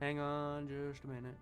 Hang on just a minute.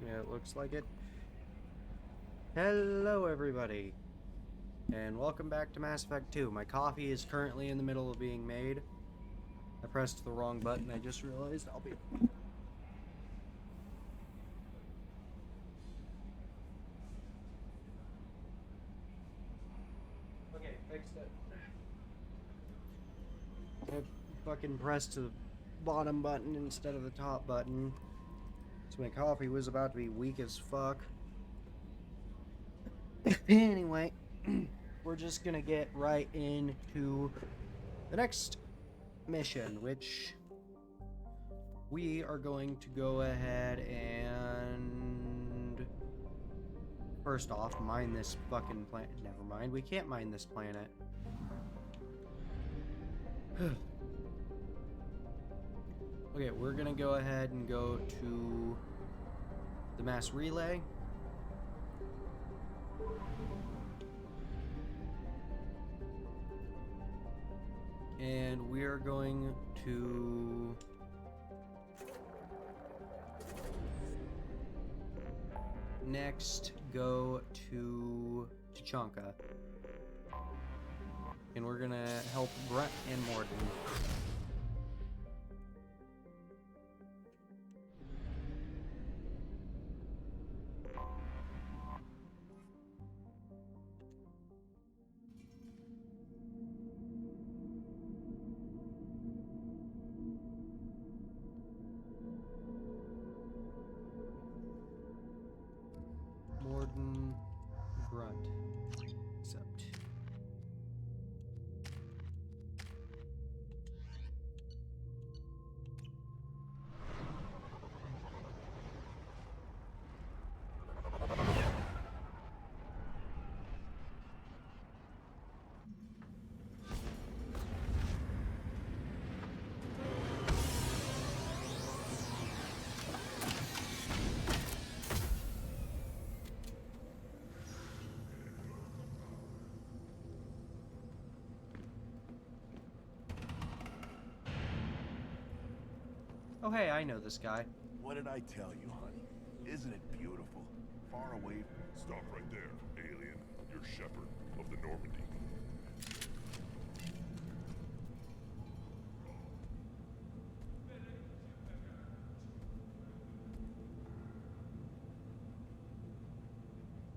Yeah, it looks like it. Hello, everybody, and welcome back to Mass Effect 2. My coffee is currently in the middle of being made. I pressed the wrong button, I just realized. I'll be... Okay, fixed it. I fucking pressed the bottom button instead of the top button. So my coffee was about to be weak as fuck. Anyway, we're just gonna get right into the next mission, which we are going to go ahead and first off mine this fucking planet. Never mind, we can't mine this planet. Okay, we're gonna go ahead and go to the mass relay. And we're going to next go to Tuchanka. And we're gonna help Brett and Mordin. Mordin, Grunt, accept. Oh hey, I know this guy. What did I tell you, honey? Isn't it beautiful? Far away. Stop right there, alien. You're Shepard of the Normandy.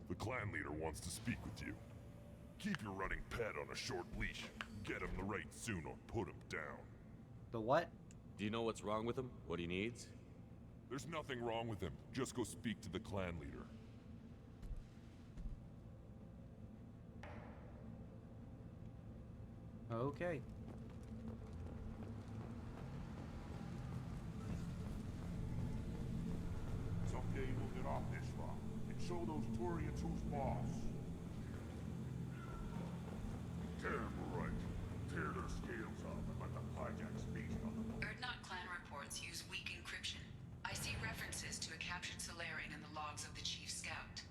The clan leader wants to speak with you. Keep your running pet on a short leash. Get him the right soon or put him down. The what? Do you know what's wrong with him? What he needs? There's nothing wrong with him. Just go speak to the clan leader. Okay. Someday we'll get off this rock and show those Turians who's boss. Damn right. Tear their scales off and let the Pyjax feast on them. Erdnot clan reports use weak encryption. I see references to a captured Solarian in the logs of the Chief Scout.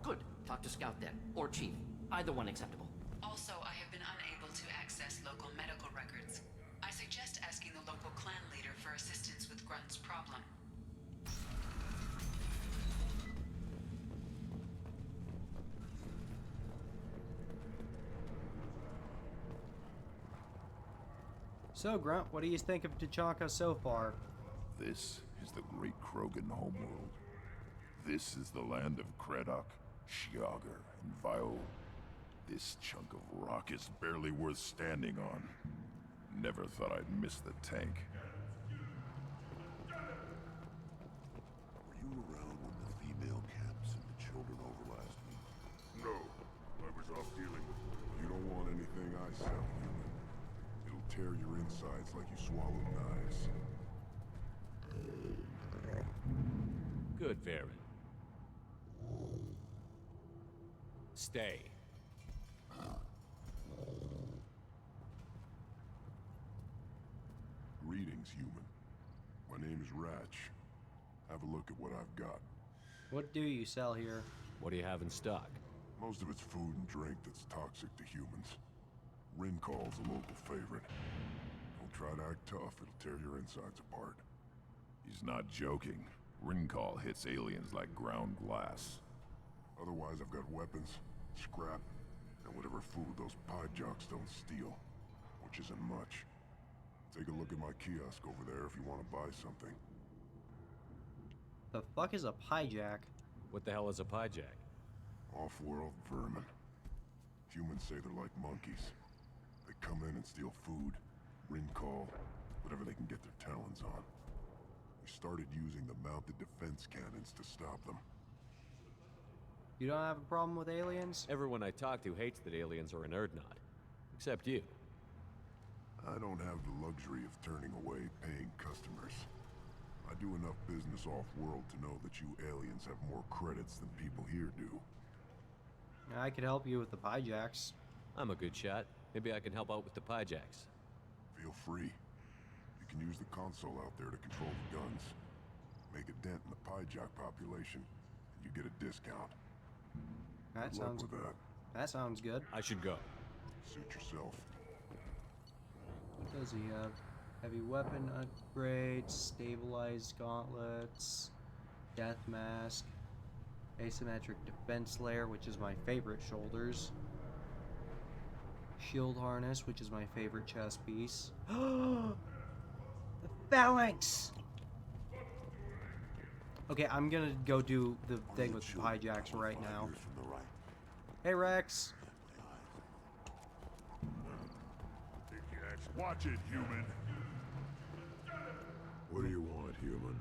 Good. Talk to Scout then. Or Chief. Either one acceptable. Also, I have been unable to access local medical records. I suggest asking the local clan leader for assistance with Grunt's problem. So, Grunt, what do you think of Tachanka so far? This is the great Krogan homeworld. This is the land of Kredok, Shiagar, and Vio. This chunk of rock is barely worth standing on. Never thought I'd miss the tank. Were you around when the female camps and the children overlast me? No, I was off dealing with You don't want anything I sell, human. It'll tear your insides like you swallowed knives. Good, Varen. Stay. Greetings, human. My name is Ratch. Have a look at what I've got. What do you sell here? What do you have in stock? Most of it's food and drink that's toxic to humans. Rincall's a local favorite. Don't try to act tough, it'll tear your insides apart. He's not joking. Rincall hits aliens like ground glass. Otherwise, I've got weapons, scrap, and whatever food those pie jocks don't steal. Which isn't much. Take a look at my kiosk over there if you want to buy something. The fuck is a hijack? What the hell is a pyjack? Off-world vermin. Humans say they're like monkeys. They come in and steal food, Rincall, whatever they can get their talons on. We started using the mounted defense cannons to stop them. You don't have a problem with aliens? Everyone I talk to hates that aliens are an Erdnot. Except you. I don't have the luxury of turning away paying customers. I do enough business off-world to know that you aliens have more credits than people here do. I could help you with the hijacks. I'm a good shot. Maybe I can help out with the pyjacks. Feel free. You can use the console out there to control the guns. Make a dent in the Pyjak population, and you get a discount. That Good luck sounds with that. That sounds good. I should go. Suit yourself. What does he have? Heavy weapon upgrades, stabilized gauntlets, death mask, asymmetric defense layer, which is my favorite shoulders, shield harness, which is my favorite chest piece. The phalanx! Okay, I'm gonna go do the thing with the hijacks right now. Here's from the right. Hey Rex! Watch it, human. What do you want, human?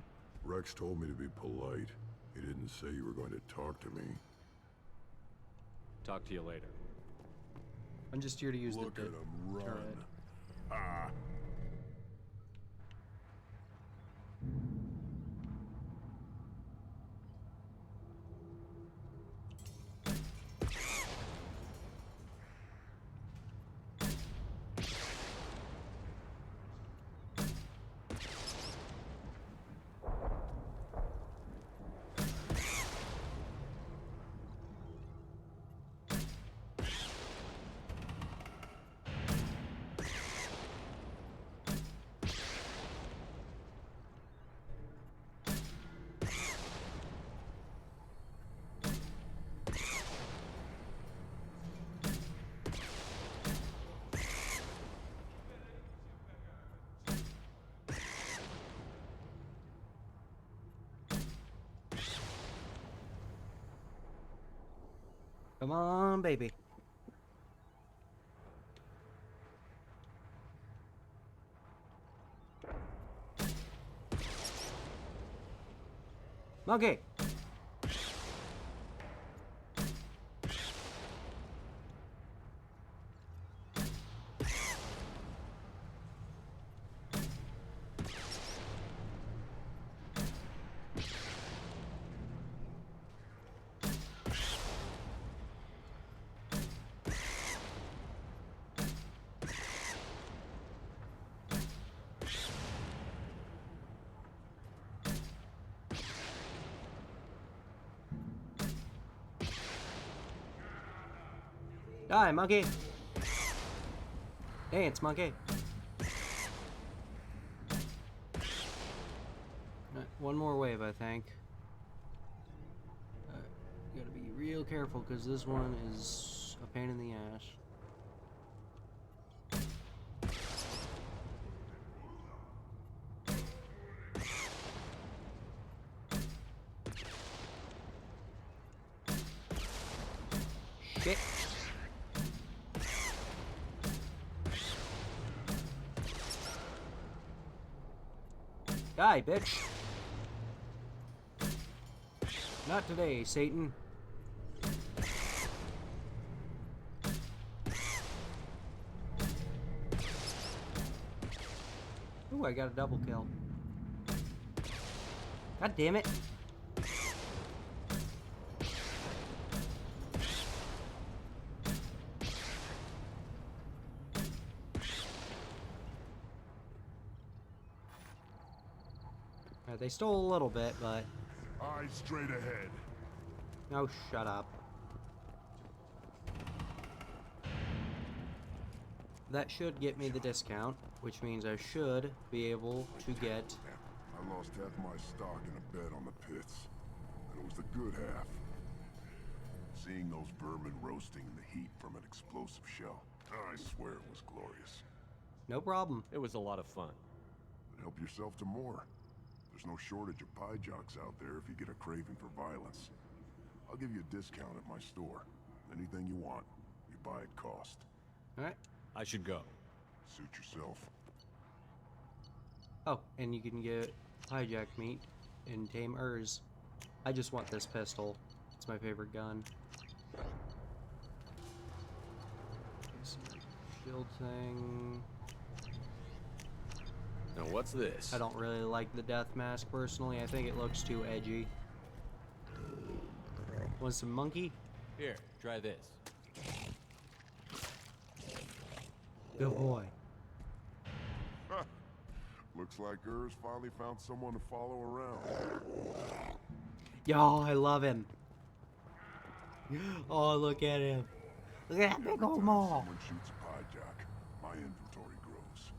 Rex told me to be polite. He didn't say you were going to talk to me. Talk to you later. I'm just here to use Look the at him run. turret. Ah, Come on, baby. Monkey! Die, monkey! Dance, monkey! One more wave, I think. Gotta be real careful, because this one is a pain in the ass. Die, bitch. Not today, Satan. Ooh, I got a double kill. God damn it. They stole a little bit, but... Eyes straight ahead. No, shut up. That should get me the discount, which means I should be able to get... I lost half my stock in a bet on the pits. And it was the good half. Seeing those vermin roasting in the heat from an explosive shell, I swear it was glorious. No problem. It was a lot of fun. But help yourself to more. There's no shortage of pie jocks out there if you get a craving for violence. I'll give you a discount at my store. Anything you want, you buy at cost. Alright. I should go. Suit yourself. Oh, and you can get hijack meat and tame Urs. I just want this pistol. It's my favorite gun. Shield thing. Now what's this? I don't really like the death mask personally. I think it looks too edgy. Want some monkey? Here, try this. Good boy. Looks like Urs finally found someone to follow around. Yo, I love him. Oh, look at him. Look at that big old maw. Someone shoots a pie jock, my inventory grows.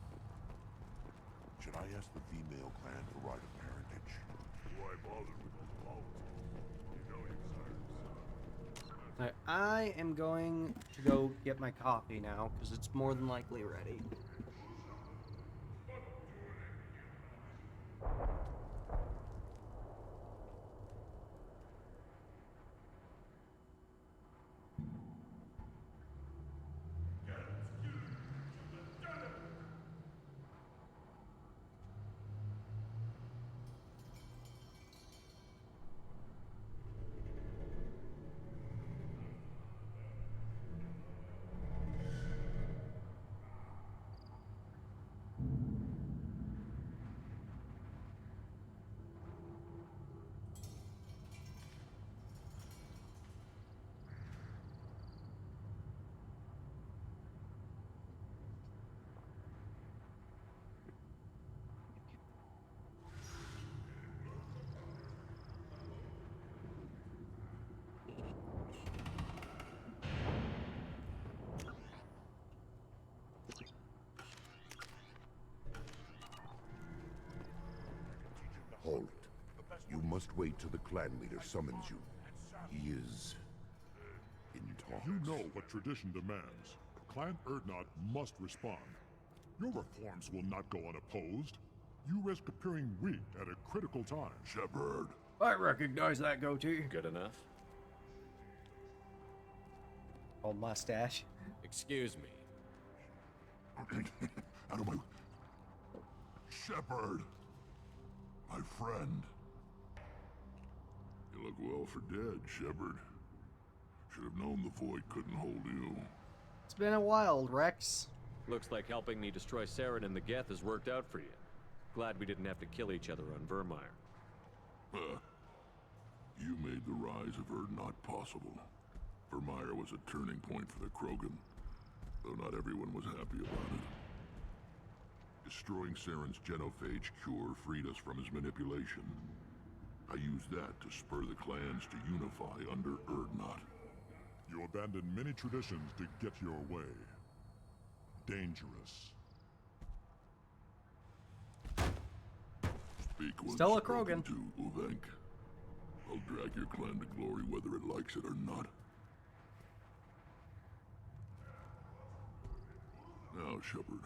Should I ask the female clan for right of parentage? Why bother with the politics? You know you deserve Alright, I am going to go get my coffee now, because it's more than likely ready. Halt. You must wait till the clan leader summons you. He is... in talks. You know what tradition demands. Clan Urdnot must respond. Your reforms will not go unopposed. You risk appearing weak at a critical time. Shepard. I recognize that goatee. Good enough? Old mustache. Excuse me. Out of my... Shepard. My friend. You look well for dead, Shepard. Should have known the Void couldn't hold you. It's been a while, Rex. Looks like helping me destroy Saren and the Geth has worked out for you. Glad we didn't have to kill each other on Vermeer. You made the rise of Urdnot possible. Vermeer was a turning point for the Krogan, though not everyone was happy about it. Destroying Saren's genophage cure freed us from his manipulation. I used that to spur the clans to unify under Urdnot. You abandoned many traditions to get your way. Dangerous. Speak once Stella spoken Krogan. to, Uvenk. I'll drag your clan to glory whether it likes it or not. Now, Shepard,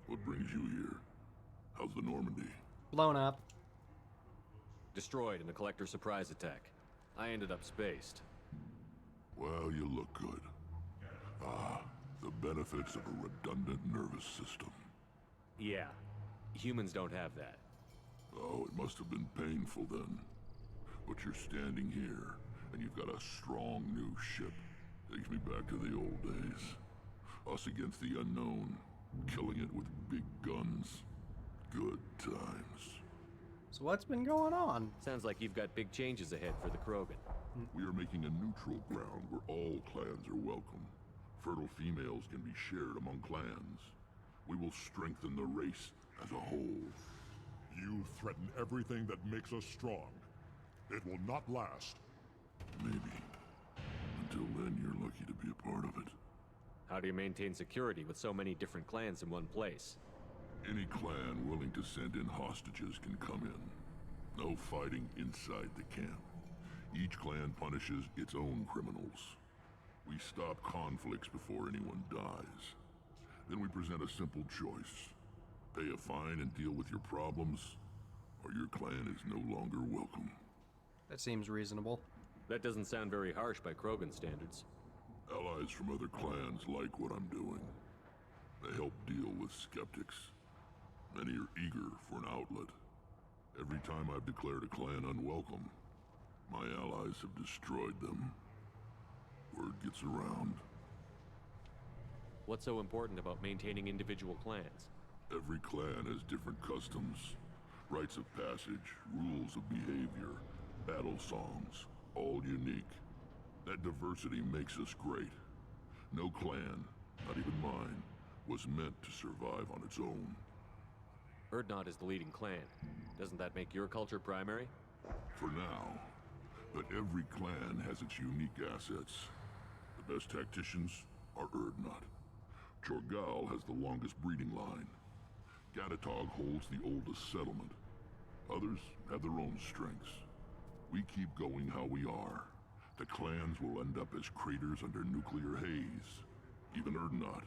what brings you here? How's the Normandy? Blown up. Destroyed in a collector surprise attack. I ended up spaced. Well, you look good. Ah, the benefits of a redundant nervous system. Yeah. Humans don't have that. Oh, it must have been painful then. But you're standing here, and you've got a strong new ship. Takes me back to the old days. Us against the unknown, killing it with big guns. Good times. So what's been going on? Sounds like you've got big changes ahead for the Krogan. We are making a neutral ground where all clans are welcome. Fertile females can be shared among clans. We will strengthen the race as a whole. You threaten everything that makes us strong. It will not last. Maybe. Until then, you're lucky to be a part of it. How do you maintain security with so many different clans in one place? Any clan willing to send in hostages can come in. No fighting inside the camp. Each clan punishes its own criminals. We stop conflicts before anyone dies. Then we present a simple choice. Pay a fine and deal with your problems, or your clan is no longer welcome. That seems reasonable. That doesn't sound very harsh by Krogan standards. Allies from other clans like what I'm doing. They help deal with skeptics. Many are eager for an outlet. Every time I've declared a clan unwelcome, my allies have destroyed them. Word gets around. What's so important about maintaining individual clans? Every clan has different customs, rites of passage, rules of behavior, battle songs, all unique. That diversity makes us great. No clan, not even mine, was meant to survive on its own. Urdnot is the leading clan. Doesn't that make your culture primary? For now. But every clan has its unique assets. The best tacticians are Urdnot. Chorgal has the longest breeding line. Gatatog holds the oldest settlement. Others have their own strengths. We keep going how we are. The clans will end up as craters under nuclear haze. Even Urdnot.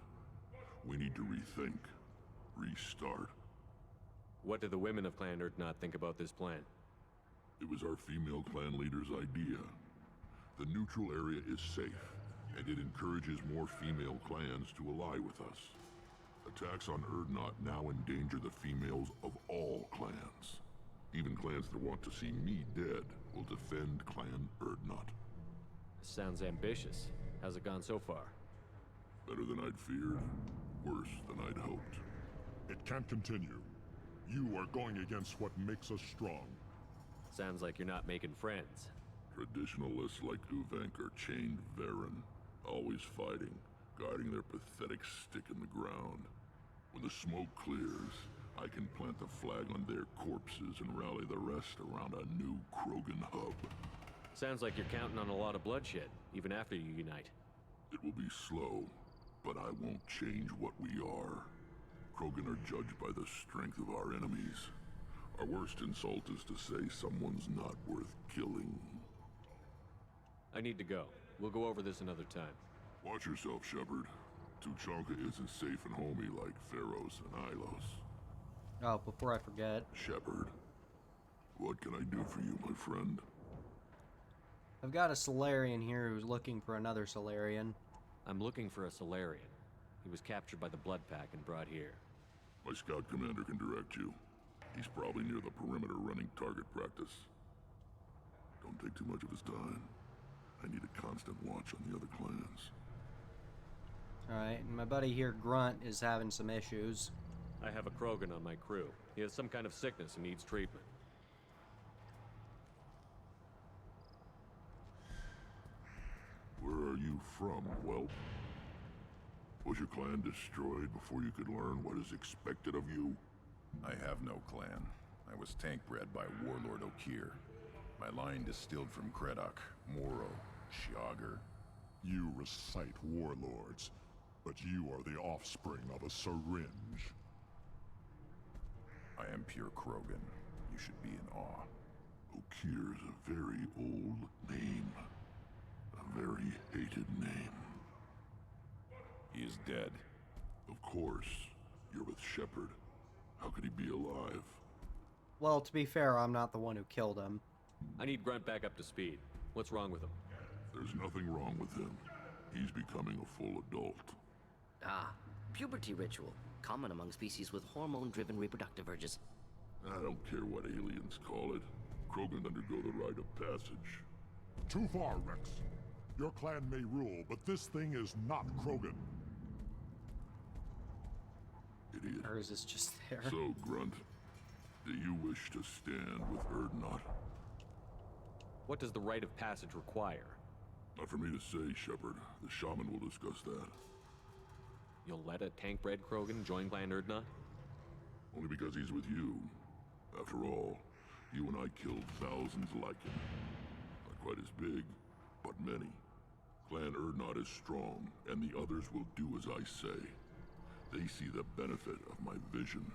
We need to rethink. Restart. What do the women of Clan Urdnot think about this plan? It was our female clan leader's idea. The neutral area is safe, and it encourages more female clans to ally with us. Attacks on Urdnot now endanger the females of all clans. Even clans that want to see me dead will defend Clan Urdnot. Sounds ambitious. How's it gone so far? Better than I'd feared. Worse than I'd hoped. It can't continue. You are going against what makes us strong. Sounds like you're not making friends. Traditionalists like Uvenk are chained Varen, always fighting, guarding their pathetic stick in the ground. When the smoke clears, I can plant the flag on their corpses and rally the rest around a new Krogan hub. Sounds like you're counting on a lot of bloodshed, even after you unite. It will be slow, but I won't change what we are. Krogan are judged by the strength of our enemies. Our worst insult is to say someone's not worth killing. I need to go. We'll go over this another time. Watch yourself, Shepard. Tuchanka isn't safe and homey like Pharaohs and Ilos. Oh, before I forget. Shepard, what can I do for you, my friend? I've got a Solarian here who's looking for another Solarian. I'm looking for a Solarian. He was captured by the Blood Pack and brought here. My scout commander can direct you. He's probably near the perimeter running target practice. Don't take too much of his time. I need a constant watch on the other clans. Alright, and my buddy here, Grunt, is having some issues. I have a Krogan on my crew. He has some kind of sickness and needs treatment. Where are you from, whelp? Was your clan destroyed before you could learn what is expected of you? I have no clan. I was tank bred by Warlord Okeer. My line distilled from Kredok, Moro, Shiagar. You recite warlords, but you are the offspring of a syringe. I am pure Krogan. You should be in awe. Okeer is a very old name. A very hated name. He is dead. Of course. You're with Shepard. How could he be alive? Well, to be fair, I'm not the one who killed him. I need Grunt back up to speed. What's wrong with him? There's nothing wrong with him. He's becoming a full adult. Ah, puberty ritual. Common among species with hormone-driven reproductive urges. I don't care what aliens call it. Krogan undergo the rite of passage. Too far, Rex. Your clan may rule, but this thing is not Krogan. Idiot. Or is this just there? So, Grunt, do you wish to stand with Urdnot? What does the rite of passage require? Not for me to say, Shepard. The shaman will discuss that. You'll let a tank-bred Krogan join Clan Urdnot? Only because he's with you. After all, you and I killed thousands like him. Not quite as big, but many. Clan Urdnot is strong, and the others will do as I say. They see the benefit of my vision.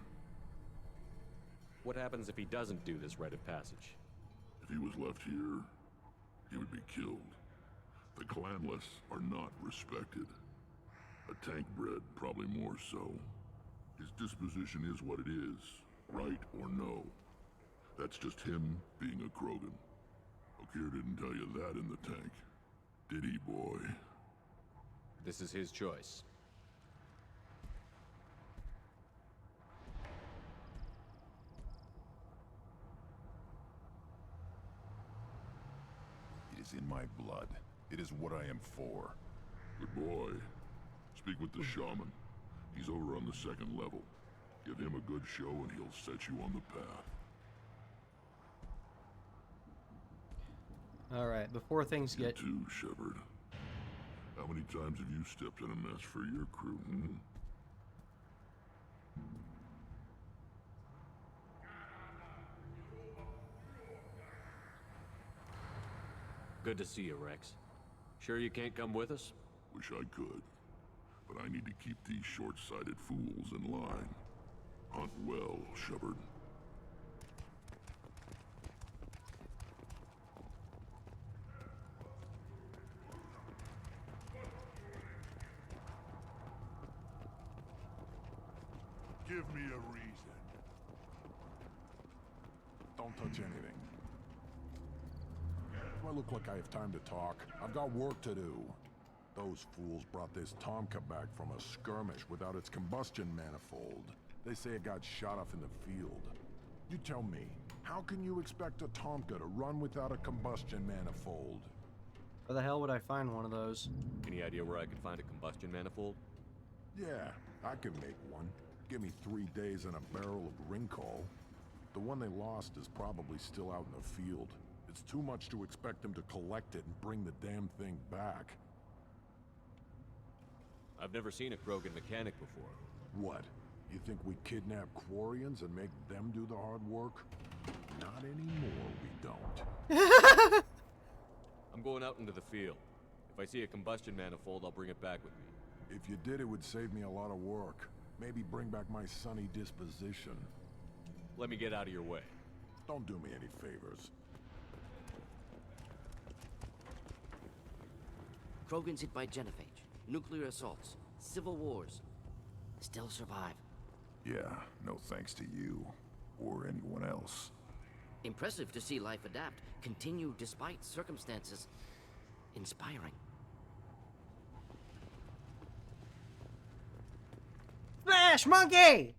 What happens if he doesn't do this rite of passage? If he was left here, he would be killed. The clanless are not respected. A tank-bred, probably more so. His disposition is what it is, right or no. That's just him being a Krogan. Okeer didn't tell you that in the tank. Did he, boy? This is his choice. It is in my blood. It is what I am for. Good boy. Speak with the shaman. He's over on the second level. Give him a good show and he'll set you on the path. Alright, before things You get... too, Shepard. How many times have you stepped in a mess for your crew, hmm? Good to see you, Rex. Sure you can't come with us? Wish I could. But I need to keep these short-sighted fools in line. Hunt well, Shepard. Give me a reason. Don't touch anything. Do I look like I have time to talk? I've got work to do. Those fools brought this Tomka back from a skirmish without its combustion manifold. They say it got shot off in the field. You tell me, how can you expect a Tomka to run without a combustion manifold? Where the hell would I find one of those? Any idea where I could find a combustion manifold? Yeah, I can make one. Give me 3 days and a barrel of Ringcall. The one they lost is probably still out in the field. It's too much to expect them to collect it and bring the damn thing back. I've never seen a Krogan mechanic before. What? You think we kidnap Quarians and make them do the hard work? Not anymore, we don't. I'm going out into the field. If I see a combustion manifold, I'll bring it back with me. If you did, it would save me a lot of work. Maybe bring back my sunny disposition. Let me get out of your way. Don't do me any favors. Krogan's hit by genophage, nuclear assaults, civil wars. Still survive. Yeah, no thanks to you. Or anyone else. Impressive to see life adapt, continue despite circumstances. Inspiring. Smash monkey!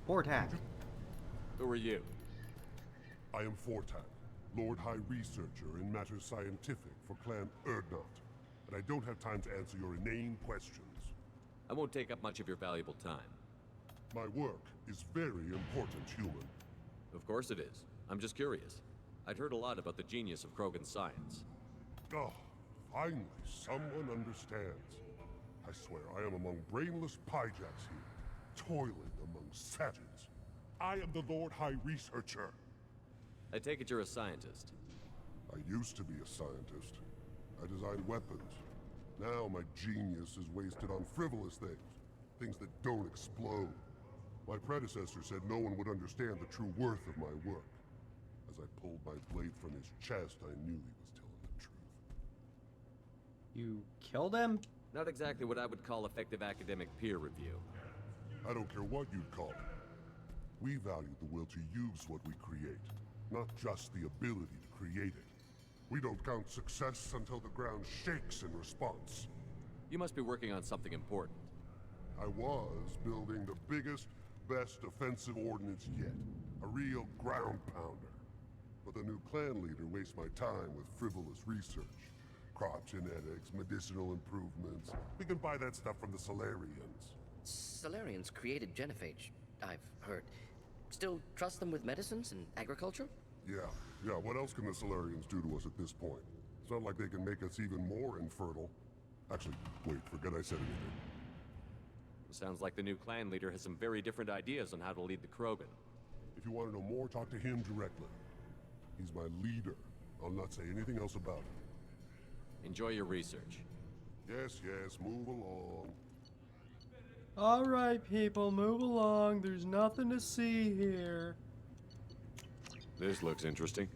Fortak. Who are you? I am Fortak, Lord High Researcher in matters scientific for Clan Urdnot, and I don't have time to answer your inane questions. I won't take up much of your valuable time. My work is very important, human. Of course it is. I'm just curious. I'd heard a lot about the genius of Krogan science. Oh, finally, someone understands. I swear, I am among brainless pyjacks here, toiling among savages. I am the Lord High Researcher. I take it you're a scientist. I used to be a scientist. I designed weapons. Now my genius is wasted on frivolous things. Things that don't explode. My predecessor said no one would understand the true worth of my work. As I pulled my blade from his chest, I knew he was telling the truth. You killed him? Not exactly what I would call effective academic peer review. I don't care what you'd call it. We value the will to use what we create, not just the ability to create it. We don't count success until the ground shakes in response. You must be working on something important. I was building the biggest, best offensive ordnance yet. A real ground pounder. But the new clan leader wastes my time with frivolous research. Crop genetics, medicinal improvements. We can buy that stuff from the Solarians. Solarians created genophage, I've heard. Still trust them with medicines and agriculture? Yeah. What else can the Solarians do to us at this point? It's not like they can make us even more infertile. Actually, wait, forget I said anything. Sounds like the new clan leader has some very different ideas on how to lead the Krogan. If you want to know more, talk to him directly. He's my leader. I'll not say anything else about it. Enjoy your research. Yes, move along. All right, people, move along. There's nothing to see here. This looks interesting.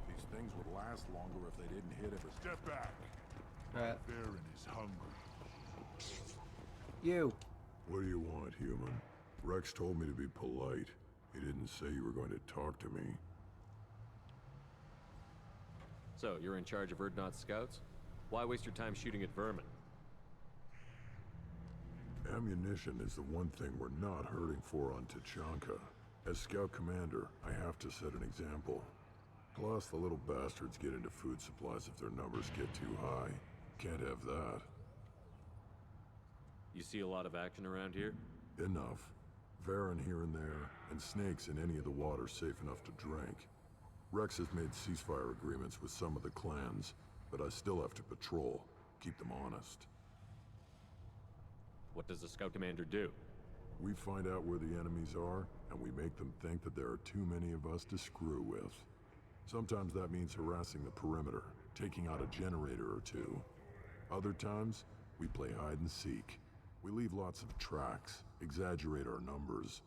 These things would last longer if they didn't hit it. Step back. Baron is hungry. You. What do you want, human? Rex told me to be polite. He didn't say you were going to talk to me. So, you're in charge of Urdnot's scouts? Why waste your time shooting at vermin? Ammunition is the one thing we're not hurting for on Tachanka. As scout commander, I have to set an example. Plus, the little bastards get into food supplies if their numbers get too high. Can't have that. You see a lot of action around here? Enough. Varen here and there, and snakes in any of the water safe enough to drink. Rex has made ceasefire agreements with some of the clans, but I still have to patrol, keep them honest. What does the scout commander do? We find out where the enemies are, and we make them think that there are too many of us to screw with. Sometimes that means harassing the perimeter, taking out a generator or two. Other times, we play hide and seek. We leave lots of tracks, exaggerate our numbers.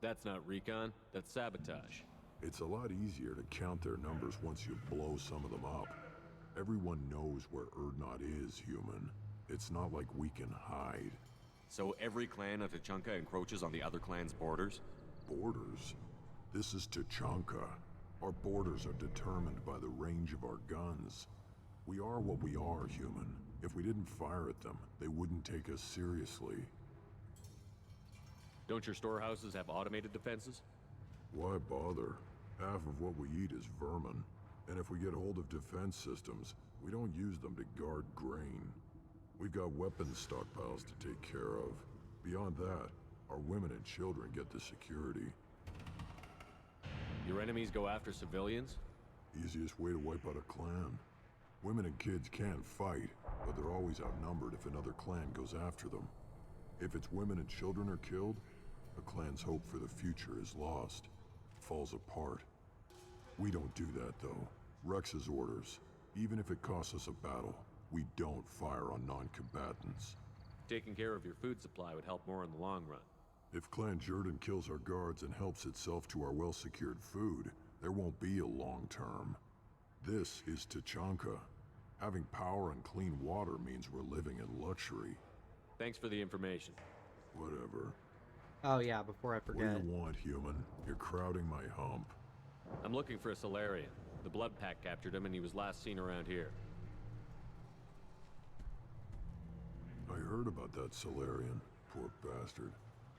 That's not recon, that's sabotage. It's a lot easier to count their numbers once you blow some of them up. Everyone knows where Urdnot is, human. It's not like we can hide. So every clan of Tachanka encroaches on the other clan's borders? Borders? This is Tachanka. Our borders are determined by the range of our guns. We are what we are, human. If we didn't fire at them, they wouldn't take us seriously. Don't your storehouses have automated defenses? Why bother? Half of what we eat is vermin. And if we get hold of defense systems, we don't use them to guard grain. We've got weapons stockpiles to take care of. Beyond that, our women and children get the security. Your enemies go after civilians? Easiest way to wipe out a clan. Women and kids can fight, but they're always outnumbered if another clan goes after them. If its women and children are killed, a clan's hope for the future is lost. Falls apart. We don't do that, though. Rex's orders. Even if it costs us a battle, we don't fire on non-combatants. Taking care of your food supply would help more in the long run. If Clan Jordan kills our guards and helps itself to our well-secured food, there won't be a long term. This is Tachanka. Having power and clean water means we're living in luxury. Thanks for the information. Whatever. Oh yeah, before I forget. What do you want, human? You're crowding my hump. I'm looking for a Solarian. The Blood Pack captured him and he was last seen around here. I heard about that Solarian. Poor bastard.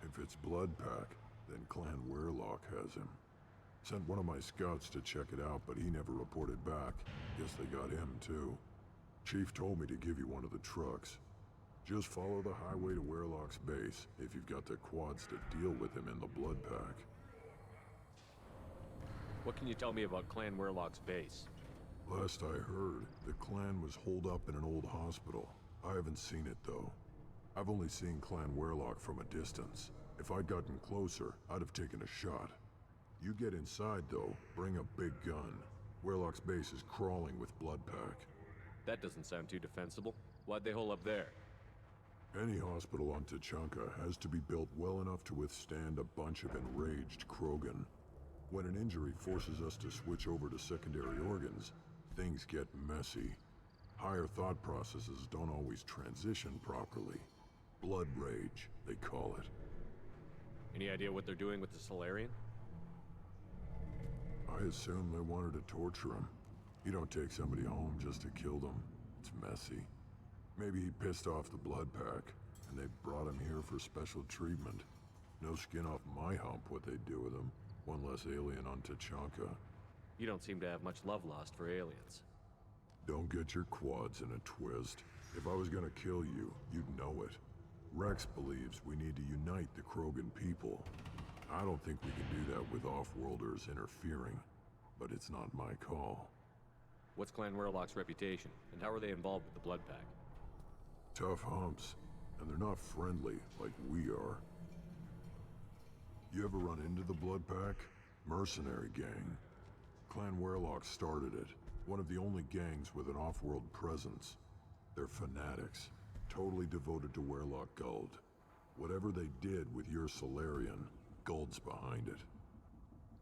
If it's Blood Pack, then Clan Weirlock has him. Sent one of my scouts to check it out, but he never reported back. Guess they got him, too. Chief told me to give you one of the trucks. Just follow the highway to Weirlock's base, if you've got the quads to deal with him in the Blood Pack. What can you tell me about Clan Weirlock's base? Last I heard, the clan was holed up in an old hospital. I haven't seen it, though. I've only seen Clan Weirlock from a distance. If I'd gotten closer, I'd have taken a shot. You get inside, though, bring a big gun. Weirlock's base is crawling with Blood Pack. That doesn't sound too defensible. Why'd they hole up there? Any hospital on Tachanka has to be built well enough to withstand a bunch of enraged Krogan. When an injury forces us to switch over to secondary organs, things get messy. Higher thought processes don't always transition properly. Blood rage, they call it. Any idea what they're doing with the Solarian? I assume they wanted to torture him. You don't take somebody home just to kill them. It's messy. Maybe he pissed off the Blood Pack, and they brought him here for special treatment. No skin off my hump what they'd do with him. One less alien on Tachanka. You don't seem to have much love lost for aliens. Don't get your quads in a twist. If I was gonna kill you, you'd know it. Rex believes we need to unite the Krogan people. I don't think we can do that with off-worlders interfering, but it's not my call. What's Clan Werlock's reputation, and how are they involved with the Blood Pack? Tough humps, and they're not friendly like we are. You ever run into the Blood Pack? Mercenary gang. Clan Werlock started it. One of the only gangs with an off-world presence. They're fanatics, totally devoted to Werlock Guld. Whatever they did with your Solarian, Guld's behind it.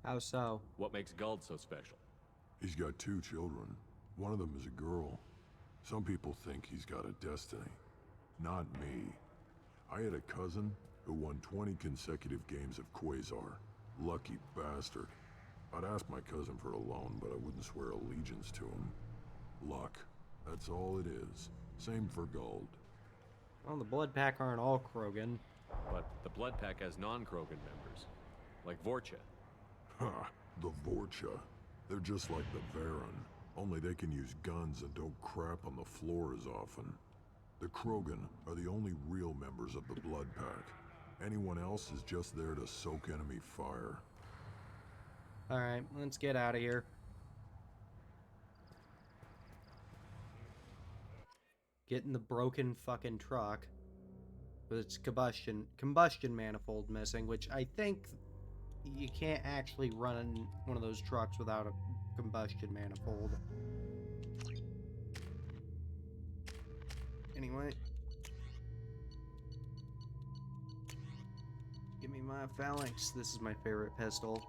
How so? What makes Guld so special? He's got 2 children. One of them is a girl. Some people think he's got a destiny. Not me. I had a cousin who won 20 consecutive games of Quasar. Lucky bastard. I'd ask my cousin for a loan, but I wouldn't swear allegiance to him. Luck. That's all it is. Same for Guld. Well, the Blood Pack aren't all Krogan. But the Blood Pack has non-Krogan members, like Vorcha. Ha! The Vorcha. They're just like the Varen, only they can use guns and don't crap on the floor as often. The Krogan are the only real members of the Blood Pack. Anyone else is just there to soak enemy fire. Alright, let's get out of here. Get in the broken fucking truck with its combustion manifold missing, which I think you can't actually run one of those trucks without a combustion manifold. Anyway. Give me my phalanx. This is my favorite pistol.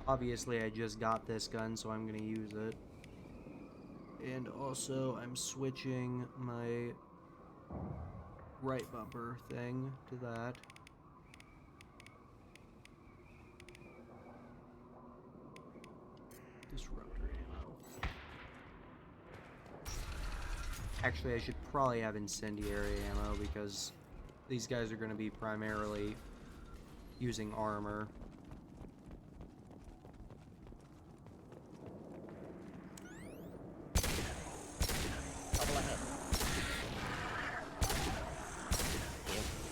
Obviously, I just got this gun, so I'm gonna use it. And also, I'm switching my right bumper thing to that. Disruptor ammo. Actually, I should probably have incendiary ammo because these guys are going to be primarily using armor.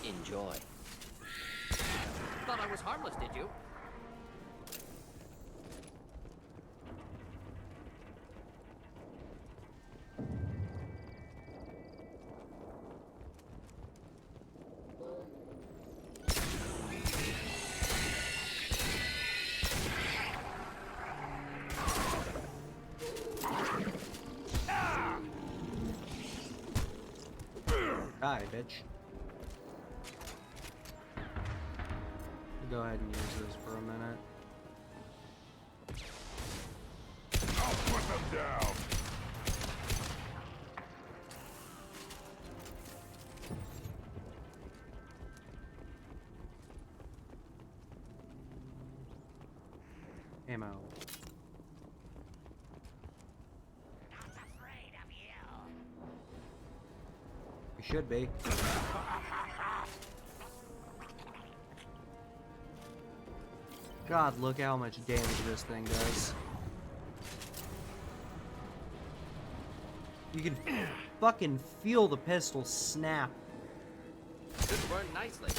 Enjoy. Thought I was harmless, did you? Die, bitch. Go ahead and use this for a minute. I'll put them down! Ammo. Not afraid of you. You should be. God, look how much damage this thing does. You can fucking feel the pistol snap. Should burn nicely.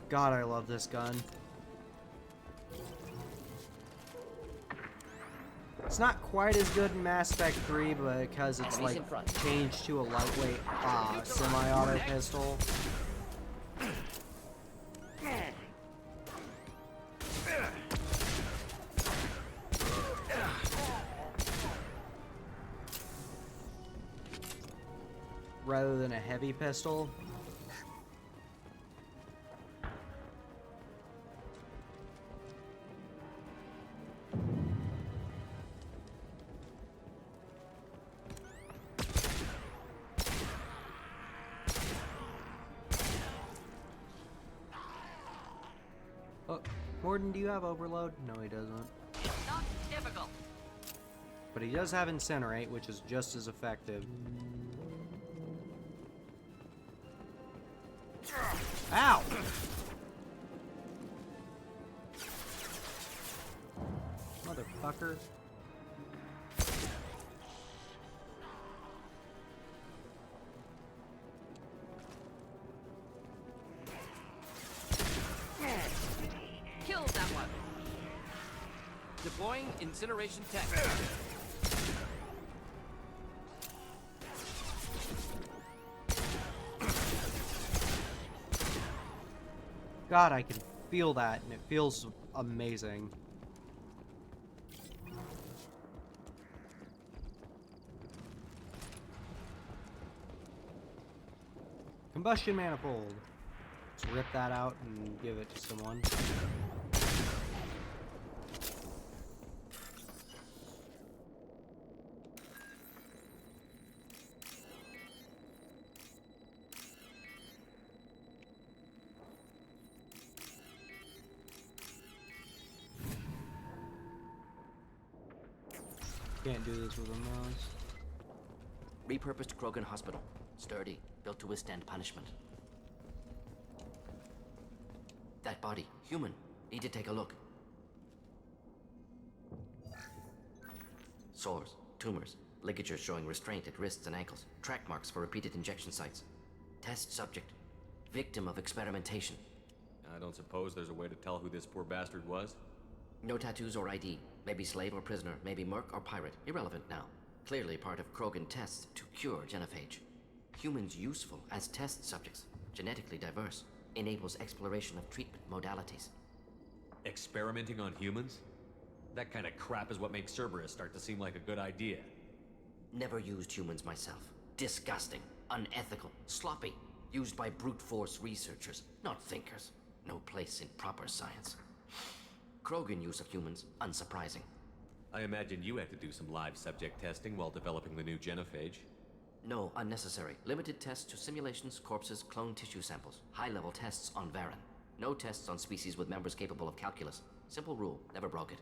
God, I love this gun. It's not quite as good in Mass Effect 3 because it's Enemies like in front. changed to a lightweight semi-auto pistol. Rather than a heavy pistol. Oh, Morden, do you have overload? No, he doesn't. It's not difficult. But he does have Incinerate, which is just as effective. Ow! Motherfucker. Killed that one. Deploying incineration tech. God, I can feel that, and it feels amazing. Combustion manifold. Let's rip that out and give it to someone. Can't do this with a mouse. Repurposed Krogan Hospital. Sturdy, built to withstand punishment. That body, human. Need to take a look. Sores, tumors, ligatures showing restraint at wrists and ankles, track marks for repeated injection sites. Test subject, victim of experimentation. I don't suppose there's a way to tell who this poor bastard was? No tattoos or ID. Maybe slave or prisoner, maybe merc or pirate. Irrelevant now. Clearly part of Krogan tests to cure genophage. Humans useful as test subjects. Genetically diverse. Enables exploration of treatment modalities. Experimenting on humans? That kind of crap is what makes Cerberus start to seem like a good idea. Never used humans myself. Disgusting. Unethical. Sloppy. Used by brute force researchers, not thinkers. No place in proper science. Krogan use of humans, unsurprising. I imagine you had to do some live subject testing while developing the new genophage. No, unnecessary. Limited tests to simulations, corpses, clone tissue samples. High-level tests on Varen. No tests on species with members capable of calculus. Simple rule, never broke it.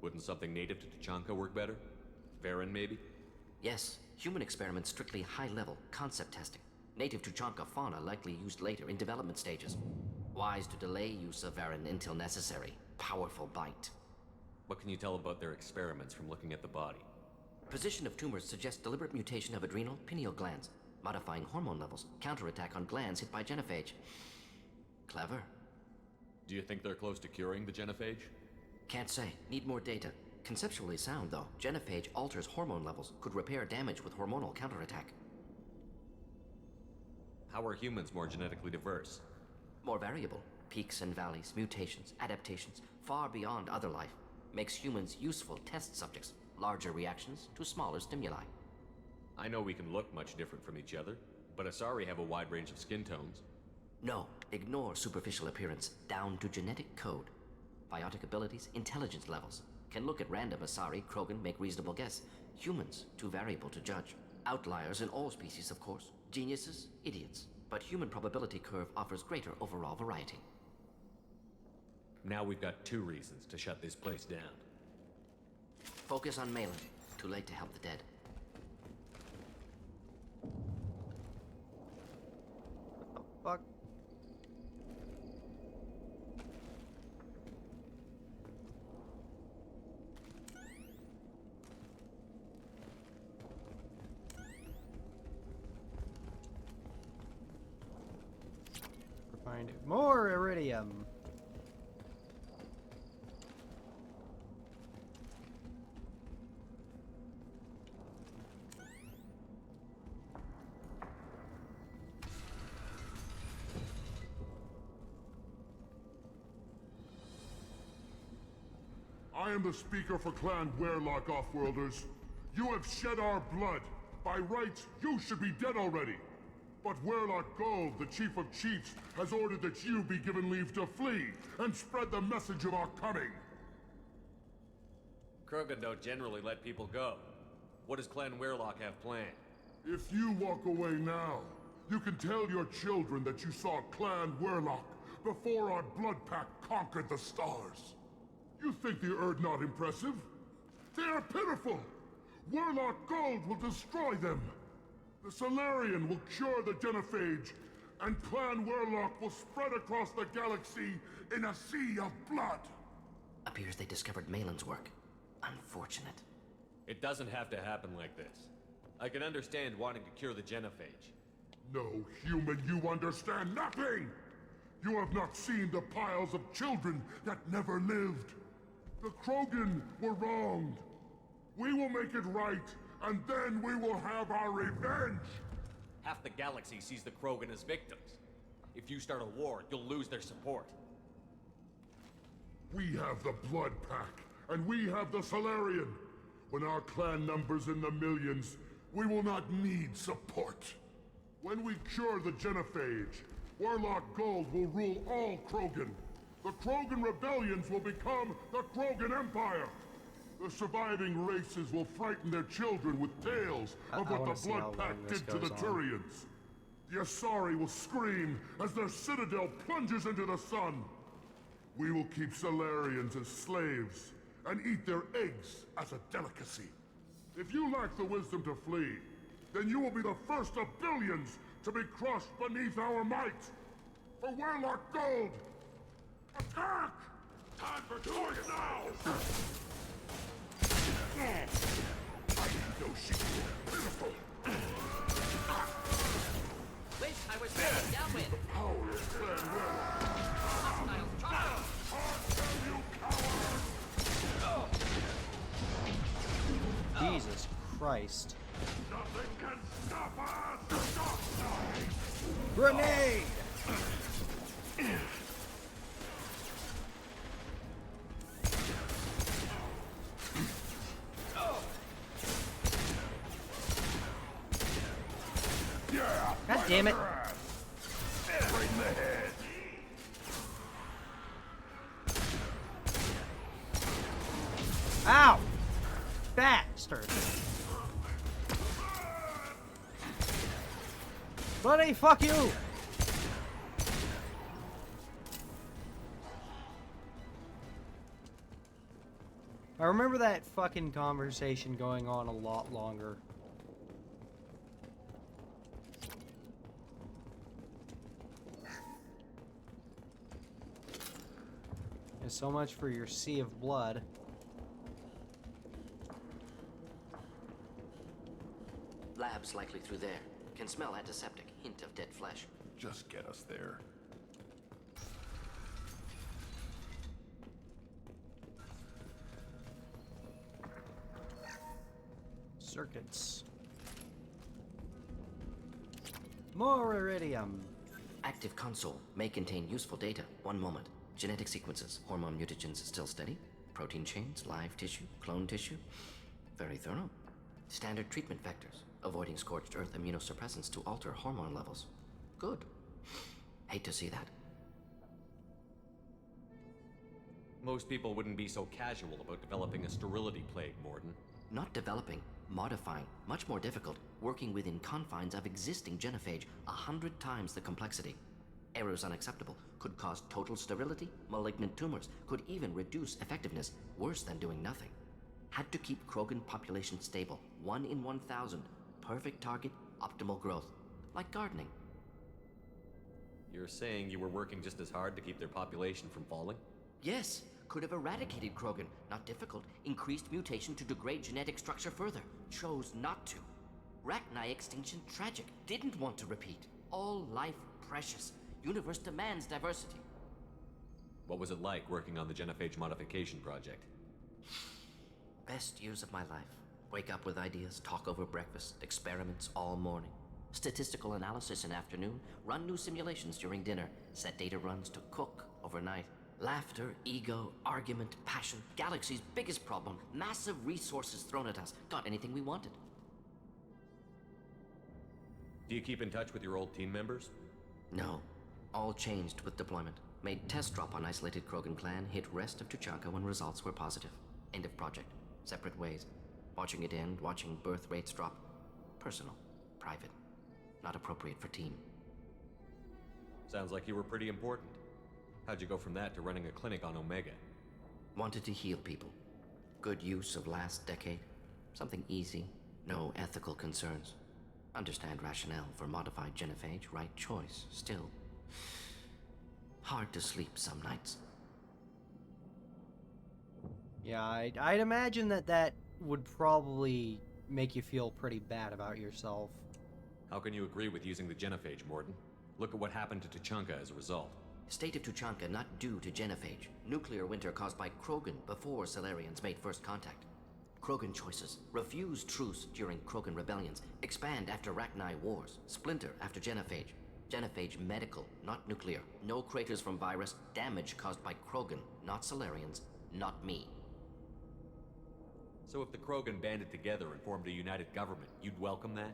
Wouldn't something native to Tuchanka work better? Varen, maybe? Yes, human experiments strictly high-level, concept testing. Native Tuchanka fauna likely used later in development stages. Wise to delay use of Varen until necessary. Powerful bite. What can you tell about their experiments from looking at the body? Position of tumors suggests deliberate mutation of adrenal, pineal glands, modifying hormone levels, counterattack on glands hit by genophage. Clever. Do you think they're close to curing the genophage? Can't say. Need more data. Conceptually sound, though. Genophage alters hormone levels, could repair damage with hormonal counterattack. How are humans more genetically diverse? More variable. Peaks and valleys, mutations, adaptations, far beyond other life. Makes humans useful test subjects. Larger reactions to smaller stimuli. I know we can look much different from each other, but Asari have a wide range of skin tones. No, ignore superficial appearance, down to genetic code. Biotic abilities, intelligence levels. Can look at random Asari, Krogan, make reasonable guess. Humans, too variable to judge. Outliers in all species, of course. Geniuses, idiots. But human probability curve offers greater overall variety. Now we've got 2 reasons to shut this place down. Focus on Malin. Too late to help the dead. Fuck. Find more iridium. I am the speaker for Clan Werlock, Offworlders. You have shed our blood. By rights, you should be dead already. But Werlock Gold, the Chief of Chiefs, has ordered that you be given leave to flee and spread the message of our coming. Krogan don't generally let people go. What does Clan Werlock have planned? If you walk away now, you can tell your children that you saw Clan Werlock before our Blood Pact conquered the stars. You think the Erd not impressive? They are pitiful! Werlock Gold will destroy them! The Solarian will cure the Genophage, and Clan Werlock will spread across the galaxy in a sea of blood! Appears they discovered Malin's work. Unfortunate. It doesn't have to happen like this. I can understand wanting to cure the Genophage. No, human, you understand nothing! You have not seen the piles of children that never lived. The Krogan were wronged. We will make it right, and then we will have our revenge! Half the galaxy sees the Krogan as victims. If you start a war, you'll lose their support. We have the Blood Pack, and we have the Solarian. When our clan numbers in the millions, we will not need support. When we cure the Genophage, Werlock Gold will rule all Krogan. The Krogan rebellions will become the Krogan Empire. The surviving races will frighten their children with tales of what the Blood Pact did to the Turians. The Asari will scream as their citadel plunges into the sun. We will keep Solarians as slaves and eat their eggs as a delicacy. If you lack the wisdom to flee, then you will be the first of billions to be crushed beneath our might. For Werlock Gold! Attack! Time for choice now! I know she is pitiful. Wish I was standing downwind. The power of Clan Werlock. Hostiles, charge! Jesus Christ. Nothing can stop us! Grenade! God damn it. Right in the head. Ow! Bastard! Buddy, fuck you! I remember that fucking conversation going on a lot longer. And so much for your sea of blood. Labs likely through there. Can smell antiseptic. Hint of dead flesh. Just get us there. Circuits. More iridium. Active console may contain useful data. One moment. Genetic sequences. Hormone mutagens still steady. Protein chains, live tissue, clone tissue. Very thorough. Standard treatment vectors. Avoiding scorched earth immunosuppressants to alter hormone levels. Good. Hate to see that. Most people wouldn't be so casual about developing a sterility plague, Mordin. Not developing, modifying, much more difficult, working within confines of existing genophage, 100 times the complexity. Errors unacceptable, could cause total sterility, malignant tumors, could even reduce effectiveness, worse than doing nothing. Had to keep Krogan population stable, 1 in 1,000, perfect target, optimal growth, like gardening. You're saying you were working just as hard to keep their population from falling? Yes, could have eradicated Krogan, not difficult, increased mutation to degrade genetic structure further, chose not to. Rachni extinction tragic, didn't want to repeat. All life precious, universe demands diversity. What was it like working on the Genophage modification project? Best years of my life. Wake up with ideas, talk over breakfast, experiments all morning. Statistical analysis in afternoon, run new simulations during dinner, set data runs to cook overnight. Laughter, ego, argument, passion. Galaxy's biggest problem. Massive resources thrown at us. Got anything we wanted. Do you keep in touch with your old team members? No. All changed with deployment. Made test drop on isolated Krogan clan, hit rest of Tuchanka when results were positive. End of project. Separate ways. Watching it end, watching birth rates drop. Personal. Private. Not appropriate for team. Sounds like you were pretty important. How'd you go from that to running a clinic on Omega? Wanted to heal people. Good use of last decade. Something easy. No ethical concerns. Understand rationale for modified genophage. Right choice. Still. Hard to sleep some nights. Yeah, I'd imagine that would probably make you feel pretty bad about yourself. How can you agree with using the genophage, Mordin? Look at what happened to Tuchanka as a result. State of Tuchanka not due to genophage. Nuclear winter caused by Krogan before Salarians made first contact. Krogan choices. Refuse truce during Krogan rebellions. Expand after Rachni wars. Splinter after genophage. Genophage medical, not nuclear. No craters from virus. Damage caused by Krogan, not Salarians, not me. So if the Krogan banded together and formed a united government, you'd welcome that?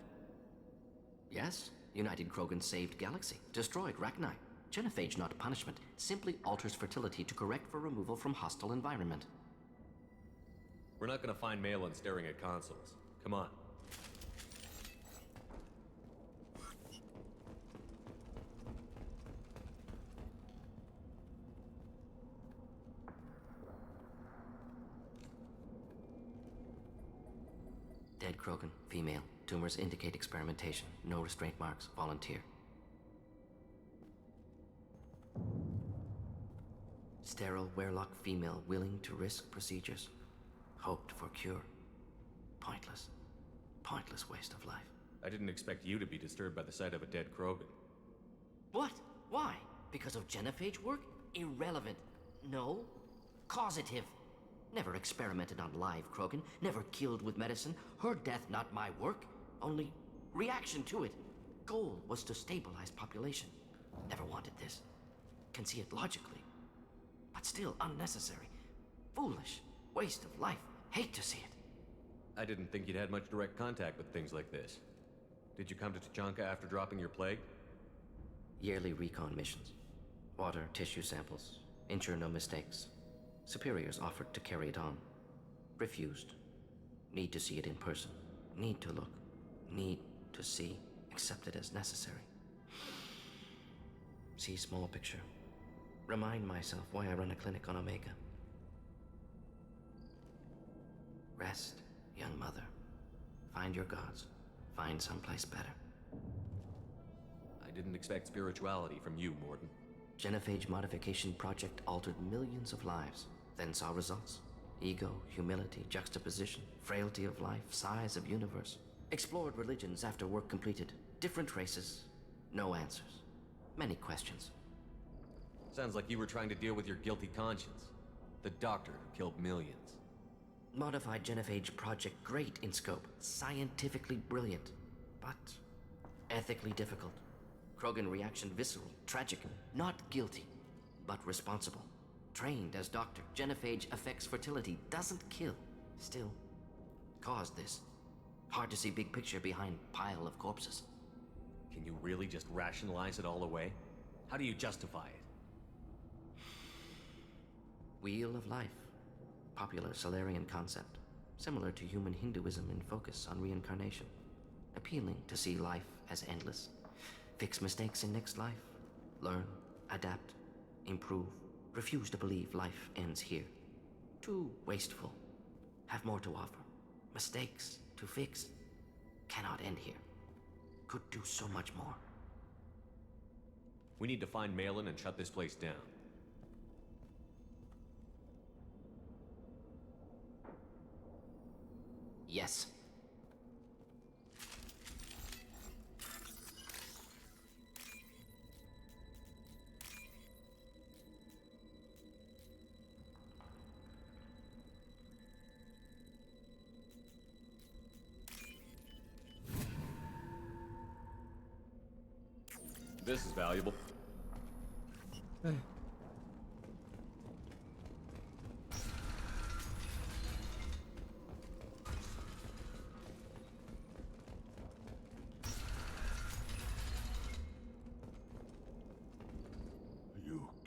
Yes, United Krogan saved Galaxy. Destroyed Rachni. Genophage not punishment. Simply alters fertility to correct for removal from hostile environment. We're not gonna find Malin staring at consoles. Come on. Dead Krogan, female. Tumors indicate experimentation. No restraint marks. Volunteer. Sterile Werelock female willing to risk procedures. Hoped for cure. Pointless. Pointless waste of life. I didn't expect you to be disturbed by the sight of a dead Krogan. What? Why? Because of genophage work? Irrelevant. No. Causative. Never experimented on live Krogan. Never killed with medicine. Her death not my work. Only reaction to it. Goal was to stabilize population. Never wanted this. Can see it logically. But still unnecessary. Foolish. Waste of life. Hate to see it. I didn't think you'd had much direct contact with things like this. Did you come to Tuchanka after dropping your plague? Yearly recon missions. Water, tissue samples. Ensure no mistakes. Superiors offered to carry it on. Refused. Need to see it in person. Need to look. Need to see. Accepted as necessary. See small picture. Remind myself why I run a clinic on Omega. Rest, young mother. Find your gods. Find someplace better. I didn't expect spirituality from you, Mordin. Genophage modification project altered millions of lives, then saw results. Ego, humility, juxtaposition, frailty of life, size of universe. Explored religions after work completed. Different races, no answers. Many questions. Sounds like you were trying to deal with your guilty conscience. The doctor who killed millions. Modified genophage project great in scope, scientifically brilliant, but ethically difficult. Krogan reaction visceral, tragic, not guilty, but responsible. Trained as doctor, genophage affects fertility, doesn't kill. Still, caused this. Hard to see big picture behind pile of corpses. Can you really just rationalize it all away? How do you justify it? Wheel of life. Popular Salarian concept. Similar to human Hinduism in focus on reincarnation. Appealing to see life as endless. Fix mistakes in next life. Learn, adapt, improve. Refuse to believe life ends here. Too wasteful. Have more to offer. Mistakes to fix. Cannot end here. Could do so much more. We need to find Malin and shut this place down. Yes. This is valuable.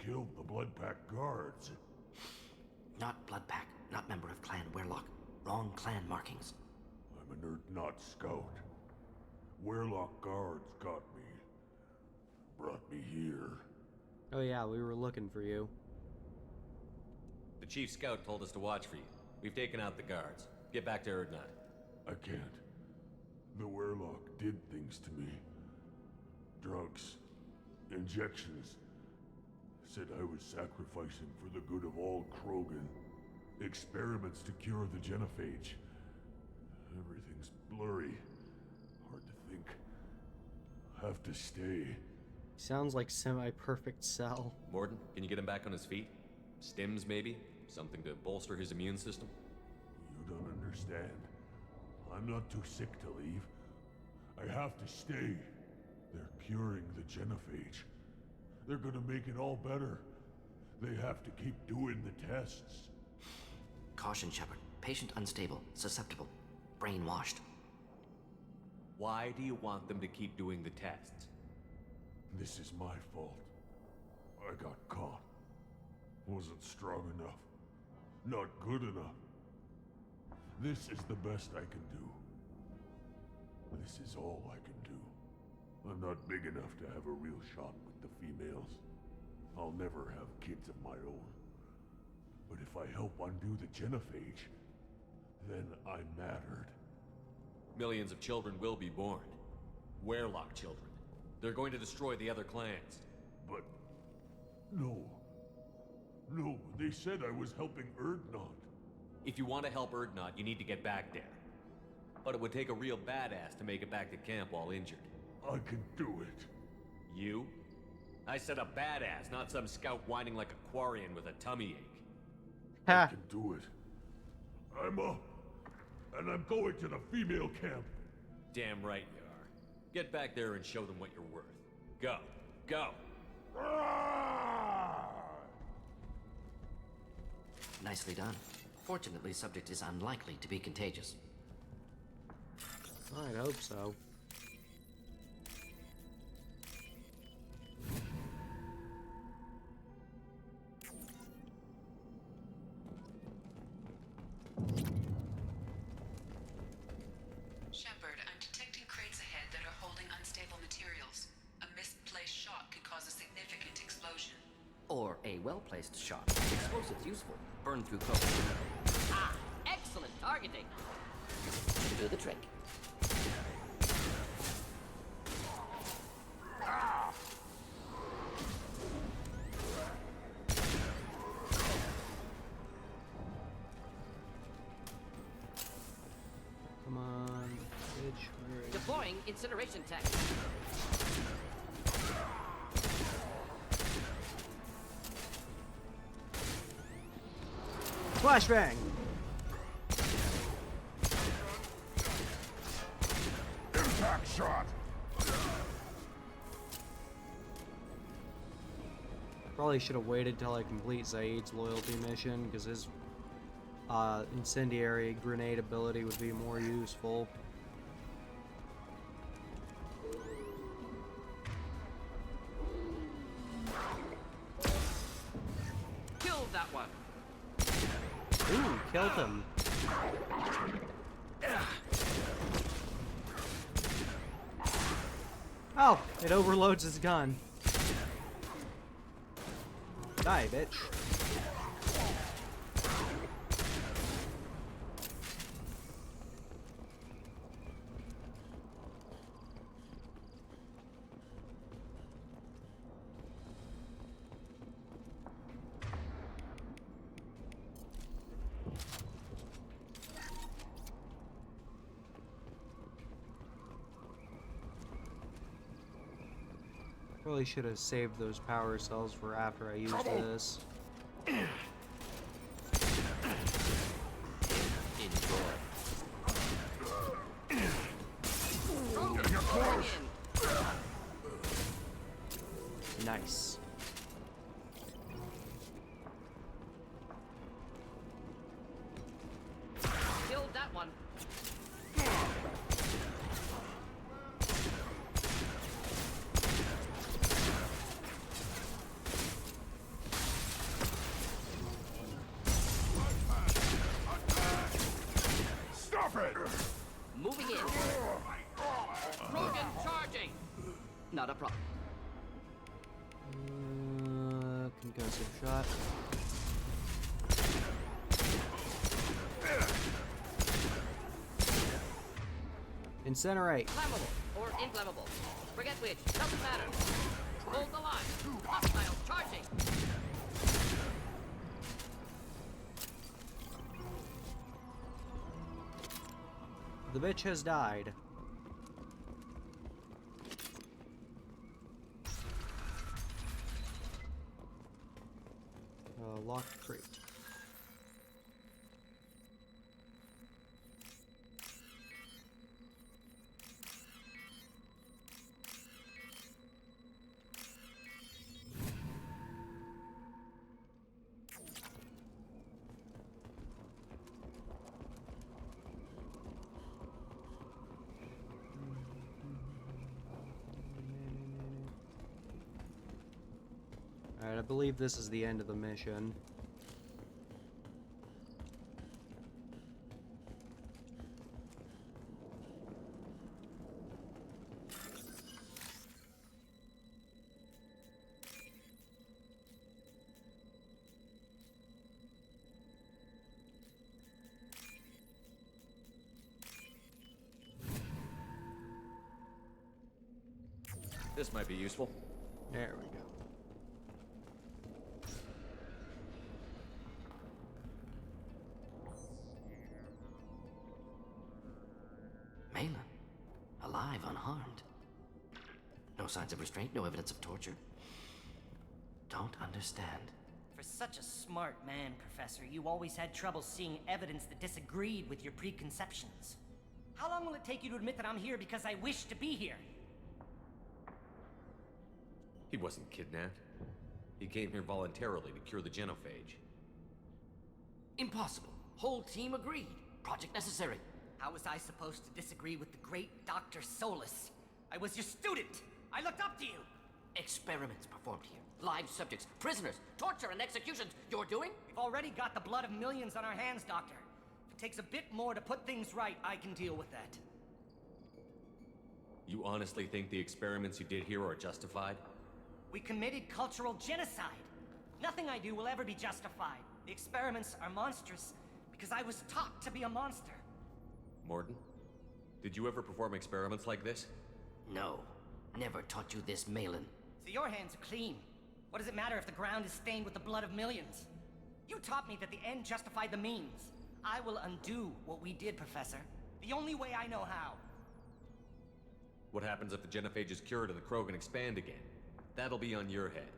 killed the Bloodpack guards. Not Bloodpack, not member of Clan Werlock. Wrong clan markings. I'm an Urdnot scout. Werlock guards got me. Brought me here. Oh yeah, we were looking for you. The chief scout told us to watch for you. We've taken out the guards. Get back to Urdnot. I can't. The Werlock did things to me. Drugs. Injections. Said I was sacrificing for the good of all Krogan. Experiments to cure the genophage. Everything's blurry. Hard to think. Have to stay. Sounds like semi-perfect Cell. Mordin, can you get him back on his feet? Stims, maybe? Something to bolster his immune system? You don't understand. I'm not too sick to leave. I have to stay. They're curing the genophage. They're gonna make it all better. They have to keep doing the tests. Caution, Shepard. Patient unstable, susceptible, brainwashed. Why do you want them to keep doing the tests? This is my fault. I got caught. Wasn't strong enough. Not good enough. This is the best I can do. This is all I can do. I'm not big enough to have a real shot with the females. I'll never have kids of my own. But if I help undo the genophage, then I mattered. Millions of children will be born. Werlock children. They're going to destroy the other clans. But... no. No, they said I was helping Urdnot. If you want to help Urdnot, you need to get back there. But it would take a real badass to make it back to camp while injured. I can do it. You? I said a badass, not some scout whining like a Quarian with a tummy ache. I can do it. I'm up. And I'm going to the female camp. Damn right you are. Get back there and show them what you're worth. Go. Go. Nicely done. Fortunately, subject is unlikely to be contagious. I'd hope so. Shepard, I'm detecting crates ahead that are holding unstable materials. A misplaced shot could cause a significant explosion. Or a well-placed shot. Explosives useful. Burn through cover. Ah, excellent targeting. Do the trick. Come on, bitch. Where is Deploying incineration tech. Flashbang! Impact shot! Probably should have waited till I complete Zaid's loyalty mission, because his incendiary grenade ability would be more useful. Kill that one. Ooh, killed him. Oh, it overloads his gun. Die, bitch. Really should have saved those power cells for after I used this. Nice. Killed that one. Not a problem. Concussive shot. Incinerate. Flammable or inflammable. Forget which. Doesn't matter. Hold the line. Hostiles charging. The bitch has died. Locked crate. Alright, I believe this is the end of the mission. This might be useful. There we go. Malin, alive, unharmed. No signs of restraint, no evidence of torture. Don't understand. For such a smart man, Professor, you always had trouble seeing evidence that disagreed with your preconceptions. How long will it take you to admit that I'm here because I wish to be here? He wasn't kidnapped. He came here voluntarily to cure the genophage. Impossible. Whole team agreed. Project necessary. How was I supposed to disagree with the great Dr. Solus? I was your student! I looked up to you! Experiments performed here. Live subjects, prisoners, torture and executions. You're doing? We've already got the blood of millions on our hands, Doctor. If it takes a bit more to put things right, I can deal with that. You honestly think the experiments you did here are justified? We committed cultural genocide. Nothing I do will ever be justified. The experiments are monstrous because I was taught to be a monster. Mordin, did you ever perform experiments like this? No. Never taught you this, Malin. So your hands are clean. What does it matter if the ground is stained with the blood of millions? You taught me that the end justified the means. I will undo what we did, Professor. The only way I know how. What happens if the genophage is cured and the Krogan expand again? That'll be on your head.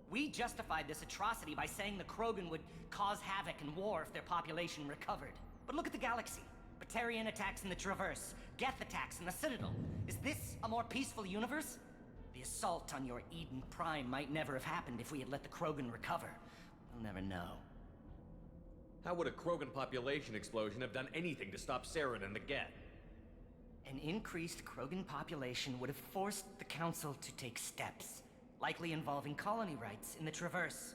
We justified this atrocity by saying the Krogan would cause havoc and war if their population recovered. But look at the galaxy. Batarian attacks in the Traverse, Geth attacks in the Citadel. Is this a more peaceful universe? The assault on your Eden Prime might never have happened if we had let the Krogan recover. We'll never know. How would a Krogan population explosion have done anything to stop Saren and the Geth? An increased Krogan population would have forced the Council to take steps, likely involving colony rights in the Traverse.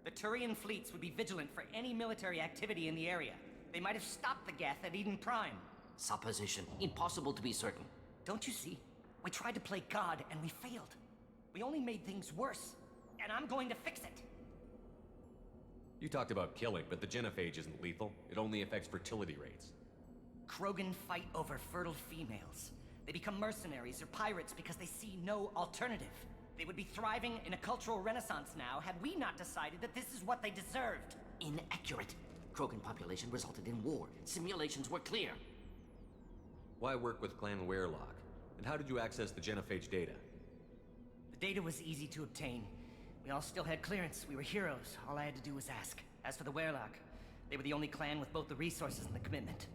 The Turian fleets would be vigilant for any military activity in the area. They might have stopped the Geth at Eden Prime. Supposition. Impossible to be certain. Don't you see? We tried to play God and we failed. We only made things worse. And I'm going to fix it. You talked about killing, but the genophage isn't lethal. It only affects fertility rates. Krogan fight over fertile females. They become mercenaries or pirates because they see no alternative. They would be thriving in a cultural renaissance now had we not decided that this is what they deserved. Inaccurate. Krogan population resulted in war. Simulations were clear. Why work with Clan Weyrloc? And how did you access the genophage data? The data was easy to obtain. We all still had clearance. We were heroes. All I had to do was ask. As for the Weyrloc, they were the only clan with both the resources and the commitment.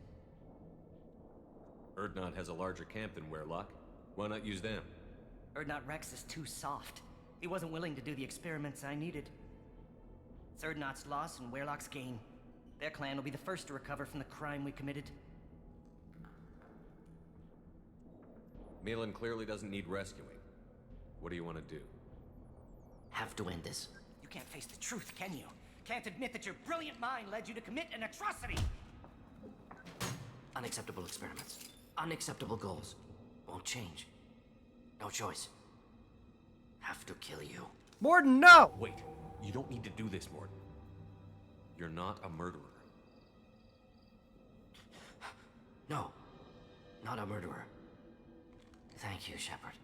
Urdnot has a larger camp than Weyrloc. Why not use them? Urdnot Rex is too soft. He wasn't willing to do the experiments I needed. It's Urdnot's loss and Weyrloc's gain. Their clan will be the first to recover from the crime we committed. Malin clearly doesn't need rescuing. What do you want to do? Have to end this. You can't face the truth, can you? Can't admit that your brilliant mind led you to commit an atrocity! Unacceptable experiments. Unacceptable goals. Won't change. No choice. Have to kill you. Mordin, no! Wait, you don't need to do this, Mordin. You're not a murderer. No, not a murderer. Thank you, Shepard.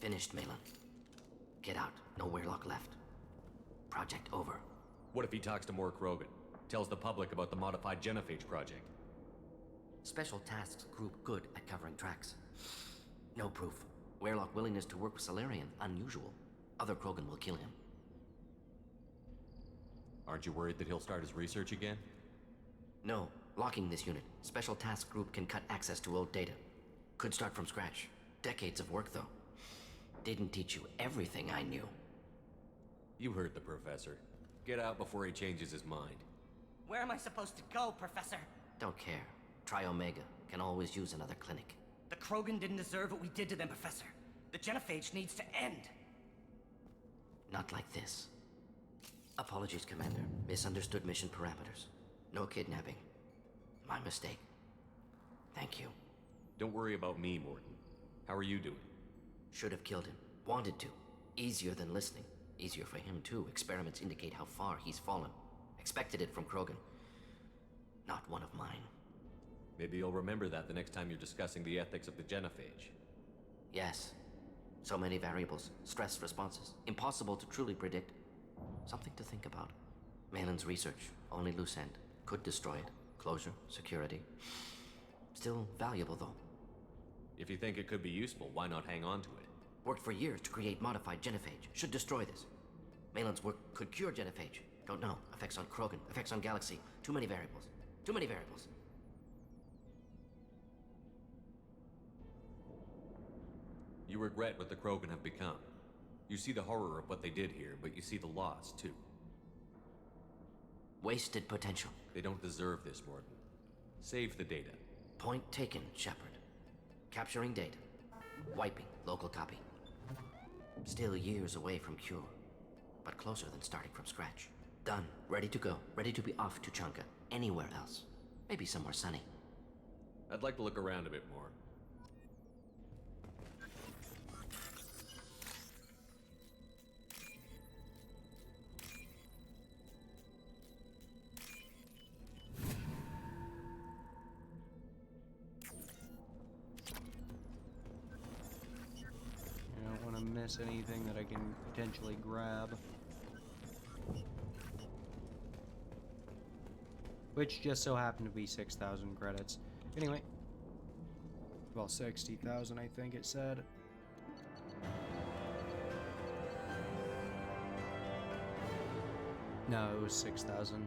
Finished, Malin. Get out. No Weirlock left. Project over. What if he talks to more Krogan? Tells the public about the modified Genophage project? Special Tasks Group good at covering tracks. No proof. Weirlock willingness to work with Salarian, unusual. Other Krogan will kill him. Aren't you worried that he'll start his research again? No. Locking this unit. Special Task Group can cut access to old data. Could start from scratch. Decades of work, though. Didn't teach you everything I knew. You heard the professor. Get out before he changes his mind. Where am I supposed to go, Professor? Don't care. Try Omega. Can always use another clinic. The Krogan didn't deserve what we did to them, Professor. The Genophage needs to end. Not like this. Apologies, Commander. Misunderstood mission parameters. No kidnapping. My mistake. Thank you. Don't worry about me, Mordin. How are you doing? Should have killed him. Wanted to. Easier than listening. Easier for him, too. Experiments indicate how far he's fallen. Expected it from Krogan. Not one of mine. Maybe you'll remember that the next time you're discussing the ethics of the Genophage. Yes. So many variables. Stress responses. Impossible to truly predict. Something to think about. Malin's research. Only loose end. Could destroy it. Closure. Security. Still valuable, though. If you think it could be useful, why not hang on to it? Worked for years to create modified Genophage. Should destroy this. Malin's work could cure Genophage. Don't know. Effects on Krogan. Effects on Galaxy. Too many variables. Too many variables. You regret what the Krogan have become. You see the horror of what they did here, but you see the loss, too. Wasted potential. They don't deserve this, Mordin. Save the data. Point taken, Shepard. Capturing data. Wiping local copy. Still years away from cure, but closer than starting from scratch. Done. Ready to go. Ready to be off to Chunka. Anywhere else. Maybe somewhere sunny. I'd like to look around a bit more. Miss anything that I can potentially grab. Which just so happened to be 6,000 credits. Anyway. Well, 60,000 I think it said. No, it was 6,000.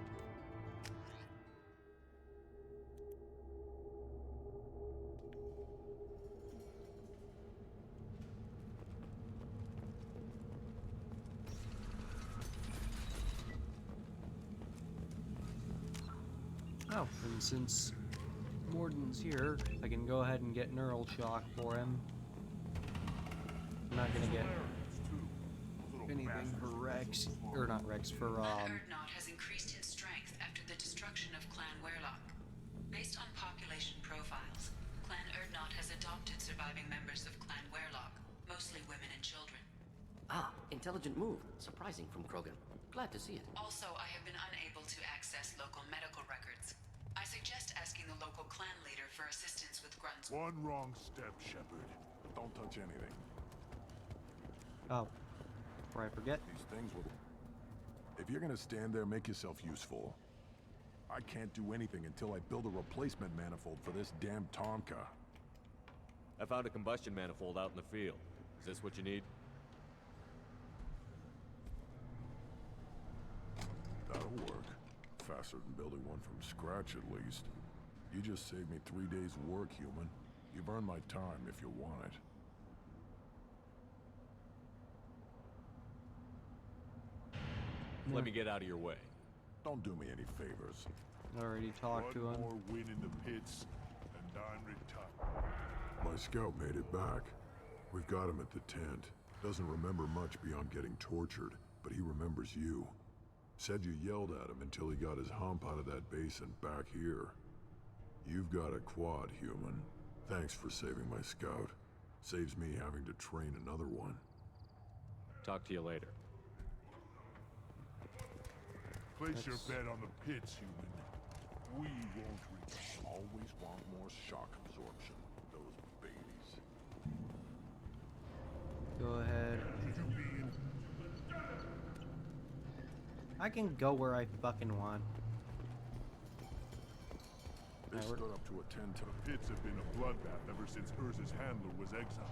Oh, and since Mordin's here, I can go ahead and get Neural Shock for him. I'm not gonna get anything for Rex, or not Rex, for Urdnot has increased in strength after the destruction of Clan Weirlock. Based on population profiles, Clan Urdnot has adopted surviving members of Clan Weirlock, mostly women and children. Ah, intelligent move. Surprising from Krogan. Glad to see it. Also, I have been unable to access local medical records. I suggest asking the local clan leader for assistance with Grun's. One wrong step, Shepard. Don't touch anything. Oh, before I forget. These things will... If you're gonna stand there, make yourself useful. I can't do anything until I build a replacement manifold for this damn Tonka. I found a combustion manifold out in the field. Is this what you need? That'll work. Faster than building one from scratch, at least. You just saved me 3 days' work, human. You've earned my time if you want it. Let me get out of your way. Don't do me any favors. Already talked to him. One more win in the pits, and I'm retired. My scout made it back. We've got him at the tent. Doesn't remember much beyond getting tortured, but he remembers you. Said you yelled at him until he got his hump out of that base and back here. You've got a quad, human. Thanks for saving my scout. Saves me having to train another one. Talk to you later. Place your bet on the pits, human. We won't reach. Always want more shock absorption. Those babies. Go ahead. I can go where I fucking want. They stood up to attend to The pits have been a bloodbath ever since Urza's handler was exiled.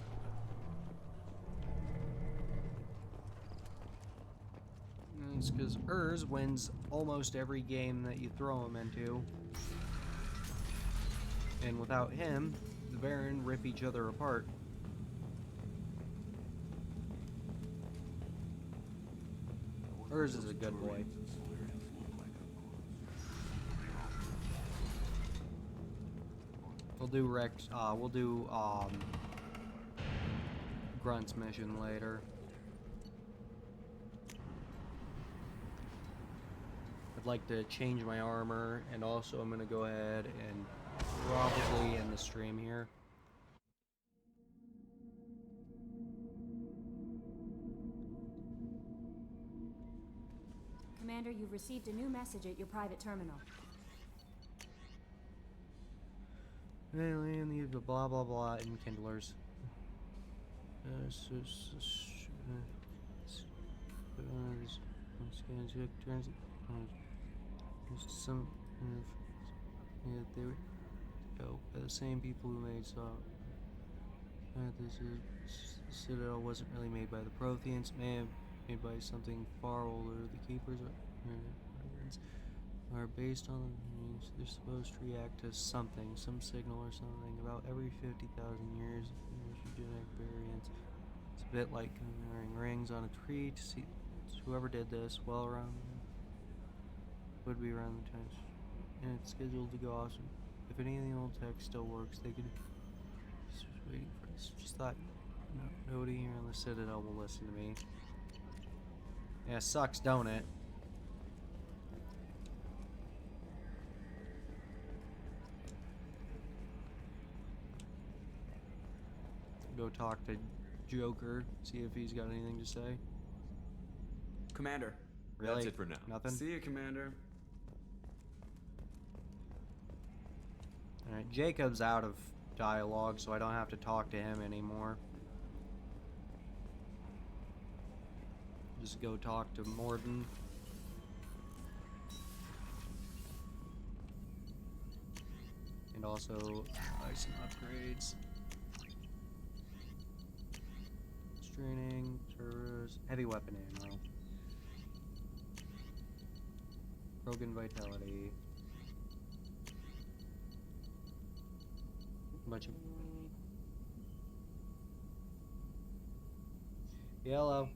It's because Urz wins almost every game that you throw him into. And without him, the Baron rip each other apart. Urz is a good boy. We'll do Grunt's mission later. I'd like to change my armor, and also I'm gonna go ahead and probably end the stream here. Commander, you've received a new message at your private terminal. Alien, the blah blah blah enkindlers. Some they were by the same people who made this Citadel wasn't really made by the Protheans, made by something far older. The Keepers are based on they're supposed to react to something, some signal or something about every 50,000 years. Genetic variants. It's a bit like wearing rings on a tree to see whoever did this well around would be around the time, and it's scheduled to go awesome. If any of the old tech still works, they could just waiting for this. Just thought, nobody here on the Citadel will listen to me. Yeah, sucks, don't it? Go talk to Joker, see if he's got anything to say. Commander. Really? That's it for now. Nothing? See you, Commander. Alright, Jacob's out of dialogue, so I don't have to talk to him anymore. Just go talk to Mordin. And also, buy some upgrades. Training, servers, heavy weapon ammo. Krogan vitality. Bunch of yellow.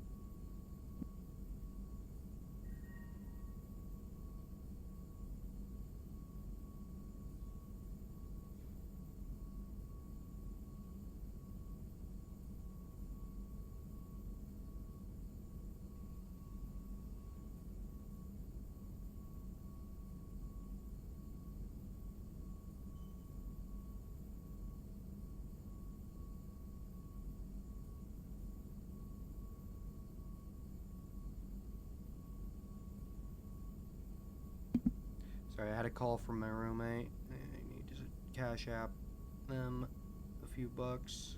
Sorry, I had a call from my roommate. I need to cash app them a few bucks.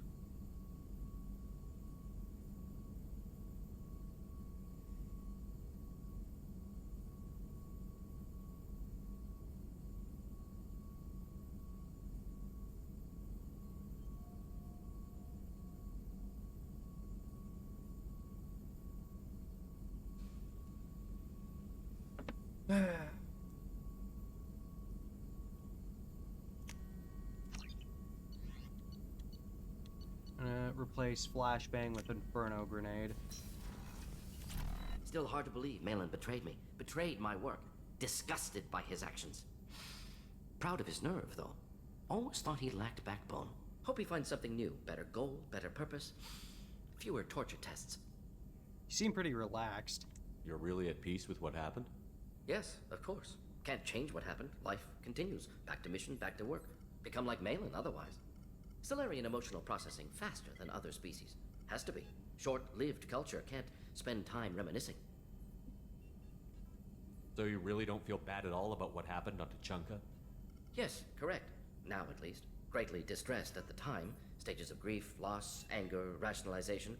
Replace Flashbang with Inferno Grenade. Still hard to believe Malin betrayed me. Betrayed my work. Disgusted by his actions. Proud of his nerve, though. Almost thought he lacked backbone. Hope he finds something new. Better goal, better purpose. Fewer torture tests. You seem pretty relaxed. You're really at peace with what happened? Yes, of course. Can't change what happened. Life continues. Back to mission, back to work. Become like Malin otherwise. Solarian emotional processing faster than other species. Has to be. Short-lived culture can't spend time reminiscing. So you really don't feel bad at all about what happened on Tuchanka? Yes, correct. Now at least. Greatly distressed at the time. Stages of grief, loss, anger, rationalization.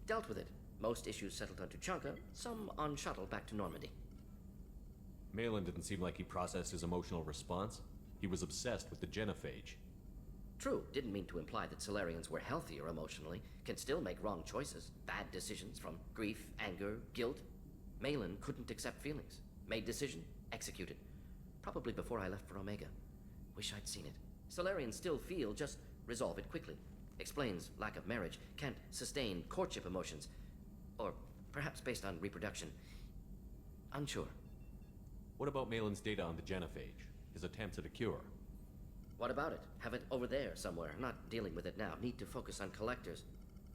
Dealt with it. Most issues settled on Tuchanka, some on shuttle back to Normandy. Malin didn't seem like he processed his emotional response. He was obsessed with the genophage. True, didn't mean to imply that Solarians were healthier emotionally, can still make wrong choices, bad decisions from grief, anger, guilt. Malin couldn't accept feelings. Made decision, executed. Probably before I left for Omega. Wish I'd seen it. Solarians still feel, just resolve it quickly. Explains lack of marriage, can't sustain courtship emotions. Or perhaps based on reproduction. Unsure. What about Malin's data on the genophage? His attempts at a cure? What about it? Have it over there somewhere. Not dealing with it now. Need to focus on collectors.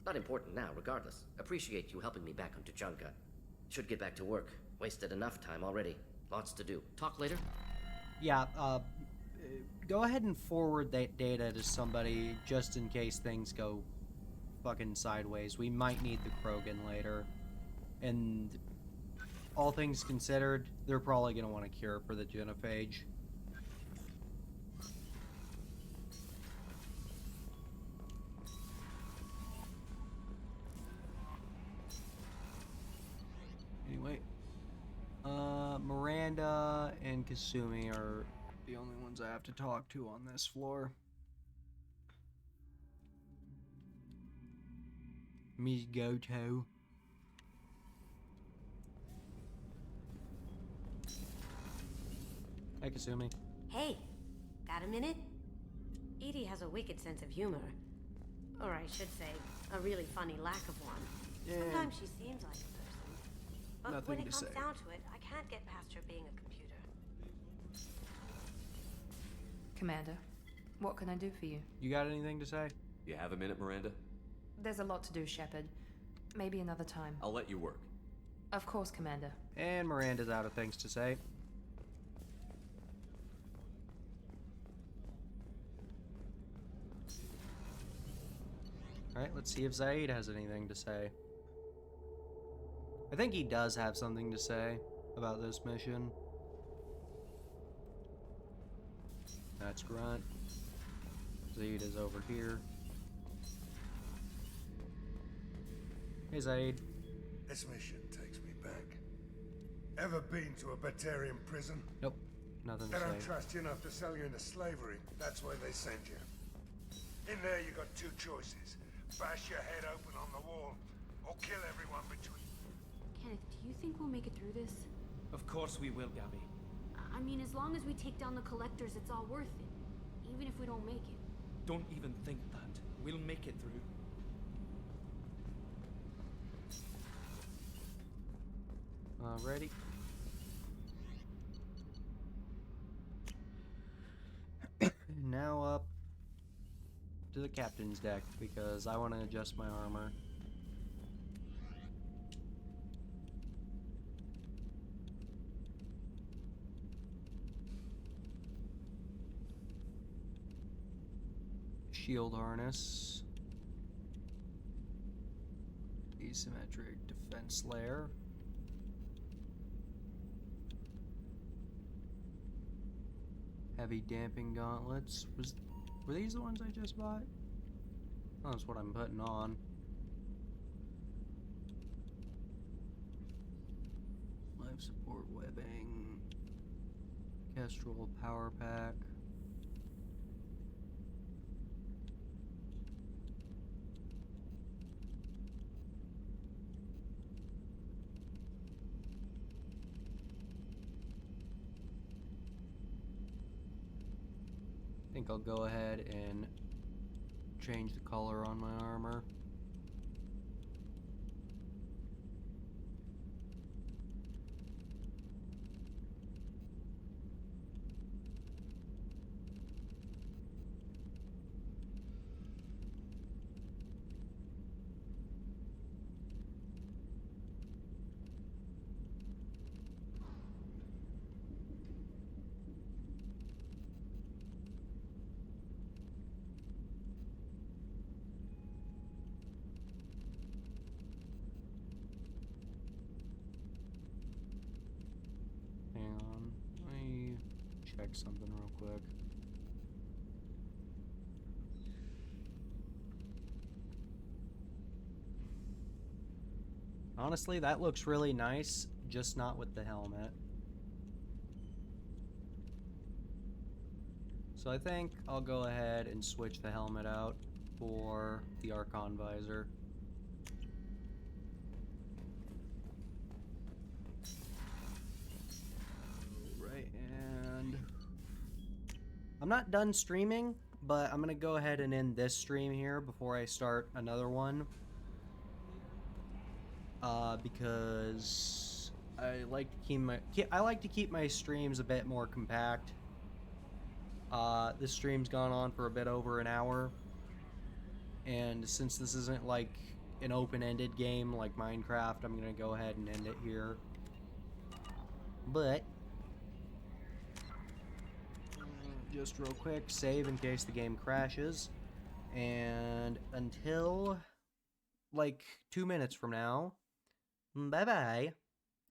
Not important now, regardless. Appreciate you helping me back on Tuchanka. Should get back to work. Wasted enough time already. Lots to do. Talk later? Yeah, go ahead and forward that data to somebody just in case things go fucking sideways. We might need the Krogan later. And all things considered, they're probably going to want a cure for the genophage. Anyway, Miranda and Kasumi are the only ones I have to talk to on this floor. Miss Goto. Hi, Kasumi. Hey, got a minute? Edie has a wicked sense of humor. Or I should say, a really funny lack of one. Yeah. Sometimes she seems like a person. But Nothing when it to comes say. down to it, I can't get past her being a computer. Commander, what can I do for you? You got anything to say? You have a minute, Miranda? There's a lot to do, Shepard. Maybe another time. I'll let you work. Of course, Commander. And Miranda's out of things to say. Alright, let's see if Zaid has anything to say. I think he does have something to say about this mission. That's Grunt. Zaid is over here. Hey, Zaid. This mission takes me back. Ever been to a Batarian prison? Nope, nothing They to don't say. trust you enough to sell you into slavery. That's why they send you. In there you got two choices. Bash your head open on the wall, or kill everyone between. Kenneth, do you think we'll make it through this? Of course we will, Gabby. I mean, as long as we take down the collectors, it's all worth it. Even if we don't make it. Don't even think that. We'll make it through. Ready? Now up to the captain's deck because I want to adjust my armor. Shield harness. Asymmetric defense layer. Heavy damping gauntlets. Were these the ones I just bought? Oh, that's what I'm putting on. Life support webbing. Kestrel power pack. I think I'll go ahead and change the color on my armor. check something real quick. Honestly, that looks really nice, just not with the helmet. So I think I'll go ahead and switch the helmet out for the Archon visor. Right, and I'm not done streaming, but I'm gonna go ahead and end this stream here before I start another one. Because I like to keep my streams a bit more compact. This stream's gone on for a bit over an hour, and since this isn't like an open-ended game like Minecraft, I'm gonna go ahead and end it here. But just real quick, save in case the game crashes, and until like 2 minutes from now, bye bye.